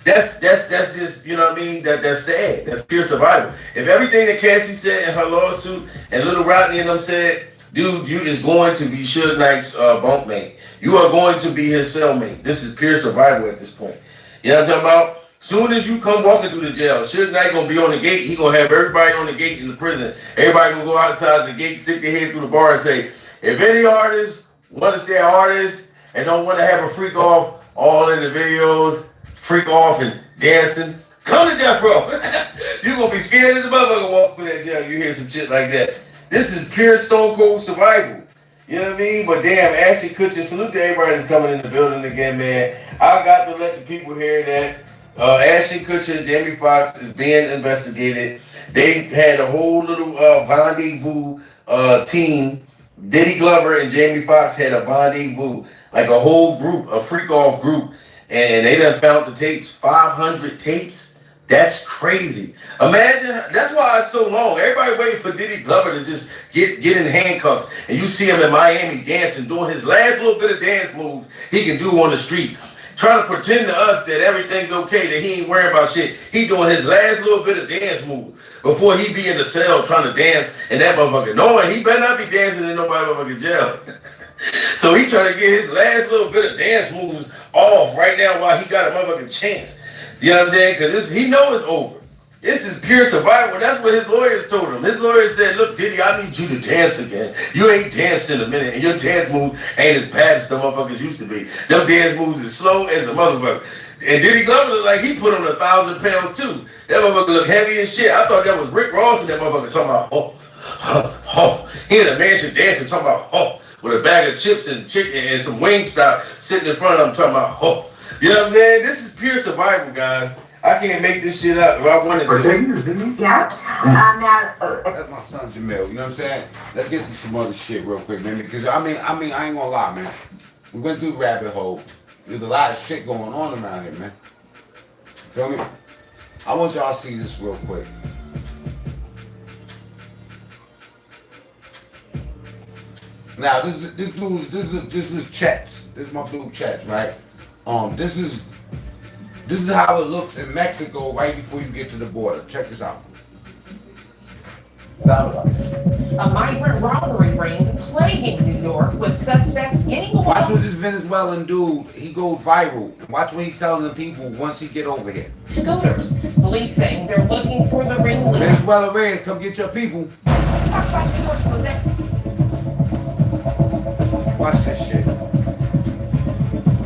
that's just, you know what I mean? That's sad. That's pure survival. If everything that Cassie said in her lawsuit and Little Rodney and them said, dude, you is going to be Suge Knight's bunkmate. You are going to be his cellmate. This is pure survival at this point. You know what I'm talking about? Soon as you come walking through the jail, Suge Knight gonna be on the gate. He gonna have everybody on the gate in the prison. Everybody gonna go outside the gate, stick their head through the bar and say, if any artist want to stay artist and don't want to have a freak off all in the videos, freak off and dancing, come to death row. You're gonna be scared as a motherfucker walk through that jail. You hear some shit like that. This is pure stone cold survival. You know what I mean? But damn, Ashton Kutcher, salute to everybody that's coming in the building again, man. I got to let the people hear that Ashton Kutcher and Jamie Foxx is being investigated. They had a whole little rendezvous team. Diddy Glover and Jamie Foxx had a rendezvous, like a whole group, a freak off group. And they done found the tapes, 500 tapes. That's crazy. Imagine, that's why it's so long. Everybody waiting for Diddy Glover to just get in handcuffs. And you see him in Miami dancing, doing his last little bit of dance moves he can do on the street. Trying to pretend to us that everything's okay, that he ain't worrying about shit. He doing his last little bit of dance move before he be in the cell trying to dance in that motherfucker. Knowing he better not be dancing in nobody motherfucking jail. So he trying to get his last little bit of dance moves off right now while he got a motherfucking chance. You know what I'm saying? Because he know it's over. This is pure survival. That's what his lawyers told him. His lawyers said, look, Diddy, I need you to dance again. You ain't danced in a minute, and your dance moves ain't as bad as the motherfuckers used to be. Them dance moves is slow as a motherfucker. And Diddy Glover look like he put on 1,000 pounds too. That motherfucker look heavy as shit. I thought that was Rick Ross and that motherfucker talking about, He in a mansion dancing, talking about, with a bag of chips and chicken and some Wingstop sitting in front of him talking about, You know what I'm saying? This is pure survival, guys. I can't make this shit up if I wanted to. For 10 years, didn't he? Yeah. That's my son Jamil. You know what I'm saying? Let's get to some other shit real quick, man. Because I mean, I ain't gonna lie, man. We went through rabbit hole. There's a lot of shit going on around here, man. Feel me? I want y'all to see this real quick. Now this is Chet's. This is my dude Chet's, right? This is how it looks in Mexico right before you get to the border. Check this out. A migrant robbery ring plaguing New York with suspects getting away. Watch what this Venezuelan dude, he goes viral. Watch what he's telling the people once he get over here. Scooters. Police saying they're looking for the ringleader. Venezuela Reyes, come get your people. Watch this shit.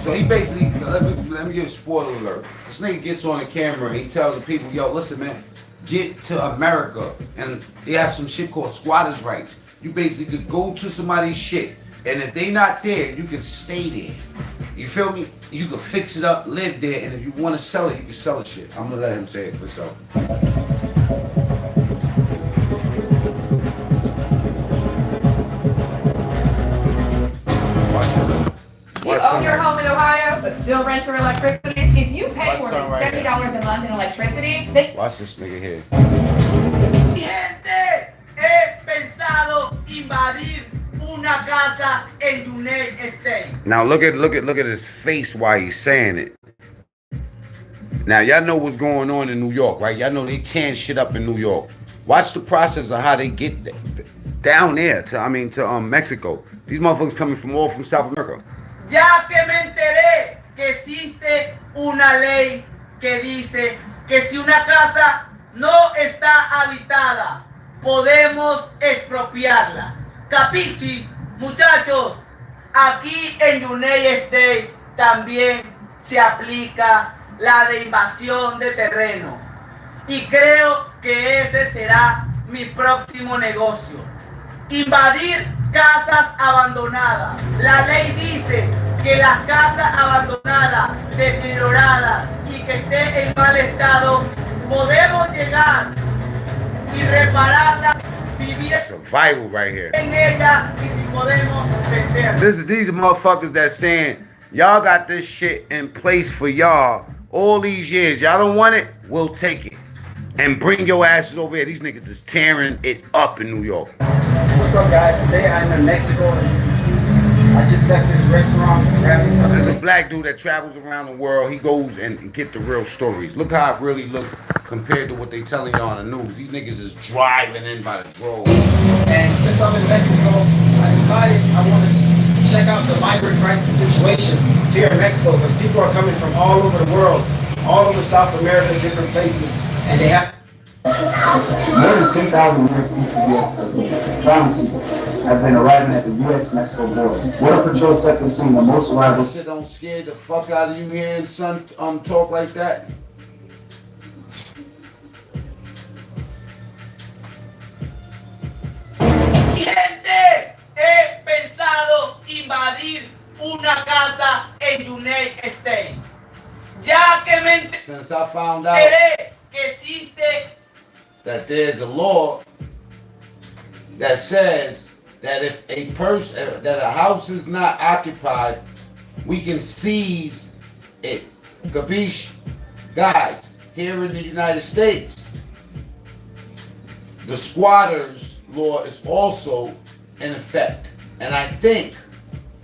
So he basically, let me give a spoiler alert. This nigga gets on the camera and he tells the people, yo, listen, man, get to America. And they have some shit called squatters' rights. You basically could go to somebody's shit, and if they not there, you can stay there. You feel me? You can fix it up, live there, and if you want to sell it, you can sell the shit. I'm gonna let him say it for himself. You own your home in Ohio, but still rent your electricity? If you pay more than $70 a month in electricity, then... Watch this nigga here. Gente, he pensado invadir una casa en United States. Now look at his face while he's saying it. Now y'all know what's going on in New York, right? Y'all know they tearing shit up in New York. Watch the process of how they get down there to Mexico. These motherfuckers coming from all from South America. Ya que me enteré que existe una ley que dice que si una casa no está habitada, podemos expropiarla. Capichi, muchachos, aquí en United States también se aplica la de invasión de terreno. Y creo que ese será mi próximo negocio. Invadir casas abandonadas. La ley dice que las casas abandonadas, deterioradas y que esté en mal estado, podemos llegar y repararlas, vivir Survival right here. en ellas y si podemos venderlas. These are motherfuckers that's saying, y'all got this shit in place for y'all all these years. Y'all don't want it? We'll take it. And bring your asses over here. These niggas is tearing it up in New York. What's up, guys? Today I'm in Mexico. I just left this restaurant grabbing something. There's a black dude that travels around the world. He goes and get the real stories. Look how it really look compared to what they telling y'all on the news. These niggas is driving in by the drove. And since I'm in Mexico, I decided I want to check out the migrant crisis situation here in Mexico because people are coming from all over the world, all over South America, different places, and they have more than 10,000 Mexicans from U.S. asylum seekers have been arriving at the U.S.-Mexico border. Border Patrol sector seeing the most arrivals. Shit don't scare the fuck out of you hearing son talk like that. Gente, he pensado invadir una casa en United States. Ya que me Since I found out enteré que existe that there's a law that says that if a house is not occupied, we can seize it. Capiche? Guys, here in the United States, the squatters law is also in effect. And I think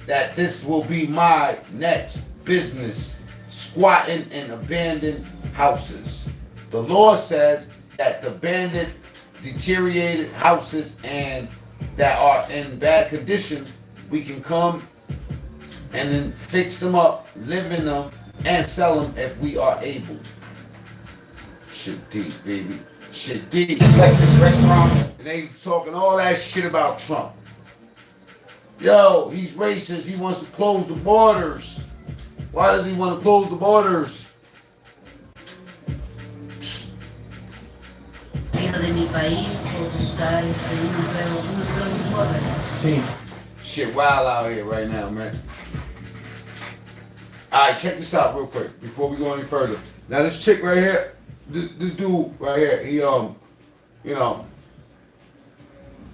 that this will be my next business, squatting in abandoned houses. The law says that the abandoned, deteriorated houses and that are in bad condition, we can come and then fix them up, live in them, and sell them if we are able. Shit deep, baby. Shit deep. just left this restaurant. And they talking all that shit about Trump. Yo, he's racist. He wants to close the borders. Why does he want to close the borders? Shit wild out here right now, man. Alright, check this out real quick before we go any further. Now this chick right here, this dude right here, he you know,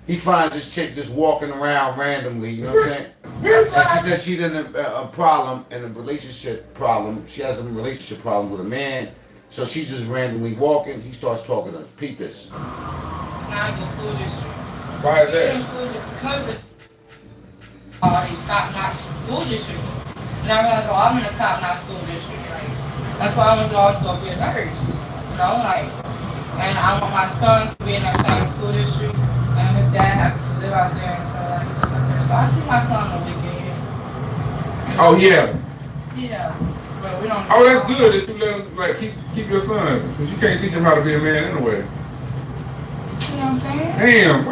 he finds this chick just walking around randomly, you know what I'm saying? And she said she's in a problem, in a relationship problem. She has some relationship problems with a man. So she's just randomly walking. He starts talking to Peepus. Now in the school district. Why is that? In the school district, because of all these top-notch school districts. And I realized, oh, I'm in a top-notch school district. Like, that's why I want to always go be a nurse. You know, like, and I want my son to be in that same school district. And his dad happens to live out there, and so like he lives out there. So I see my son on the weekends. Oh yeah. Yeah. But we don't. Oh, that's good that you let him like keep your son, because you can't teach him how to be a man anyway. You know what I'm saying? Damn.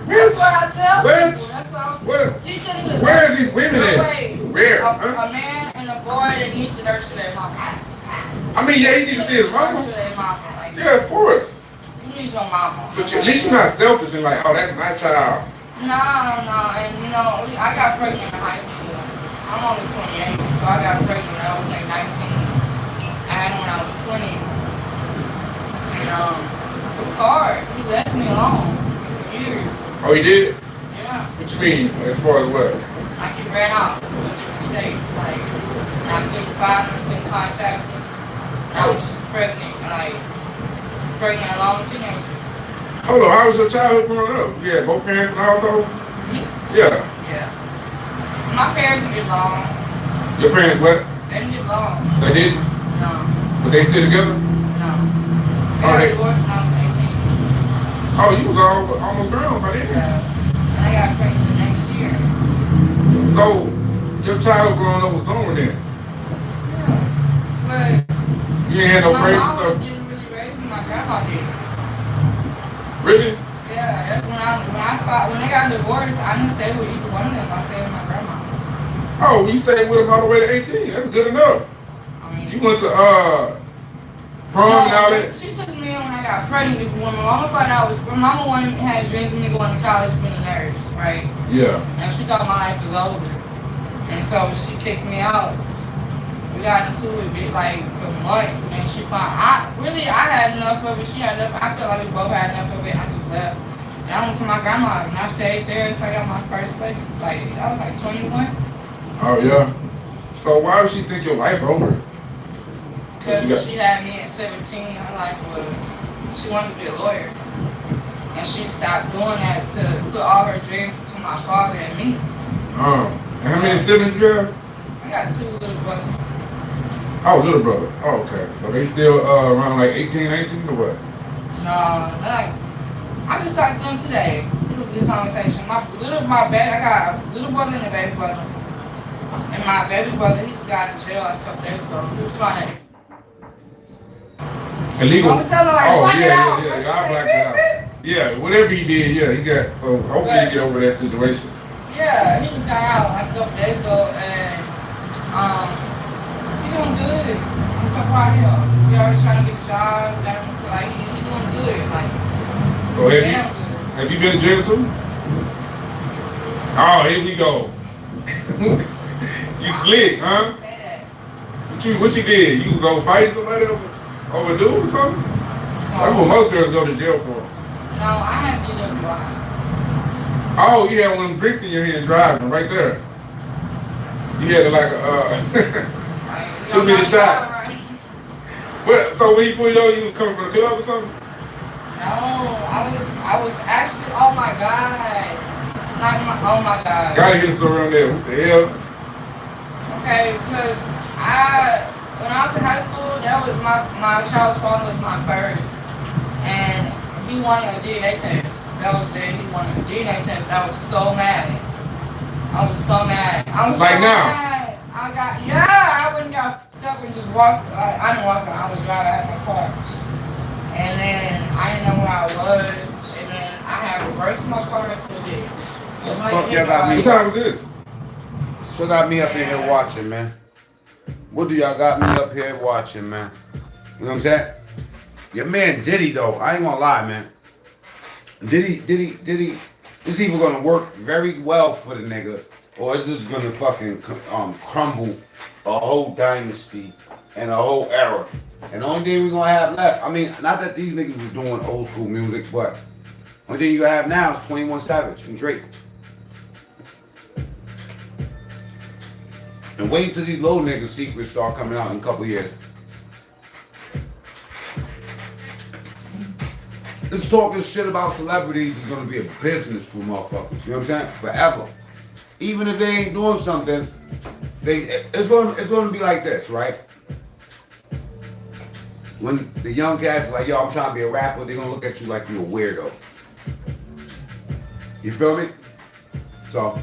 That's what I tell what? people. That's what I was. He said he's Where is these women at? Where? A man and a boy that needs to nurture their mama. I mean, yeah, he needs to see his mama. Nurture their mama. Like, Yeah, of course. you need your mama. But at least you're not selfish and like, oh, that's my child. No, and you know, I got pregnant in high school. I'm only 28, so I got pregnant when I was like 19. I had him when I was 20. And it was hard. He left me alone for years. Oh, he did? Yeah. What you mean? As far as what? Like he ran out to a different state. Like, and I couldn't find him, couldn't contact him. And I was just pregnant, pregnant alone teenager. Hold on, how was your childhood growing up? You had both parents in the household? Me? Yeah. Yeah. My parents didn't get along. Your parents what? They didn't get along. They didn't? No. But they still together? No. Oh, they divorced when I was 18. Oh, you was almost grown by then? Yeah. And I got pregnant the next year. So, your childhood growing up was normal then? Yeah. But you ain't had no crazy my mom stuff? didn't really raise me, my grandma did. Really? Yeah, that's when they got divorced, I didn't stay with either one of them. I stayed with my grandma. Oh, you stayed with them all the way to 18. That's good enough. You went to prom and all that? She took me in when I got pregnant because when my mama found out, my mama had dreams of me going to college being a nurse, right? Yeah. And she thought my life was over. And so she kicked me out. We got into it like for months, and then she found I had enough of it. She had enough. I feel like we both had enough of it, and I just left. And I went to my grandma, and I stayed there until I got my first place. Like I was like 21. Oh yeah. So why would she think your life over? Because when she had me at 17, her life was she wanted to be a lawyer, and she stopped doing that to put all her dreams to my father and me. And how many siblings you have? I got 2 little brothers. Oh, little brother. Oh, okay. So they still around like 18, 19 or what? No, like I just talked to them today. It was a good conversation. I got a little brother and a baby brother. And my baby brother, he just got in jail a couple days ago. He was trying to illegal. I'm telling her, like, black it out. Yeah, I blacked it out. Yeah, whatever he did, yeah, he got. So hopefully he get over that situation. Yeah, he just got out like a couple days ago, and he doing good. I'm so proud of him. He already trying to get a job. Got him like he doing good. Like so have you been to jail too? Oh, here we go. You slick, huh? What you did? You was over fighting somebody over dude or something? That's what most girls go to jail for. No, I had DWI. Oh, you had one of them drinks in your hand driving right there. You had like a 2 minute shot. But so when you pulled you over, you was coming from the club or something? No, I was actually, oh my God. Oh my God. Gotta hear the story on there. What the hell? Okay, because when I was in high school, that was my child's father was my first. And he wanted a DNA test. That was the day he wanted a DNA test. I was so mad. I was so mad. I was like so now? mad. I wouldn't got up and just walked. I didn't walk, I was driving. I had my car. And then I didn't know where I was. And then I had reversed my car into a ditch. Fuck y'all got me. What time is this? What got me up in here watching, man? What do y'all got me up here watching, man? You know what I'm saying? Your man Diddy, though, I ain't gonna lie, man. Diddy, this either gonna work very well for the nigga, or it's just gonna fucking crumble a whole dynasty and a whole era. And the only thing we're gonna have left, I mean, not that these niggas was doing old school music, but the only thing you gonna have now is 21 Savage and Drake. And wait until these little niggas' secrets start coming out in a couple years. This talking shit about celebrities is gonna be a business for motherfuckers. You know what I'm saying? Forever. Even if they ain't doing something, it's gonna be like this, right? When the young cats are like, yo, I'm trying to be a rapper, they're gonna look at you like you're a weirdo. You feel me? So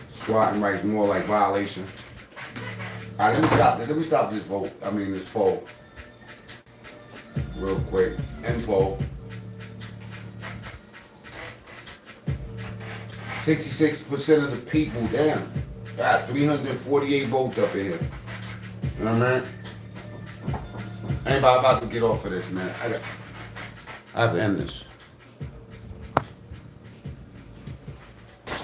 squatting rights more like violation. All right, let me stop this vote. I mean this poll. Real quick. End poll. 66% of the people, damn. Got 348 votes up in here. You know what I mean? Anybody about to get off of this, man? I have to end this.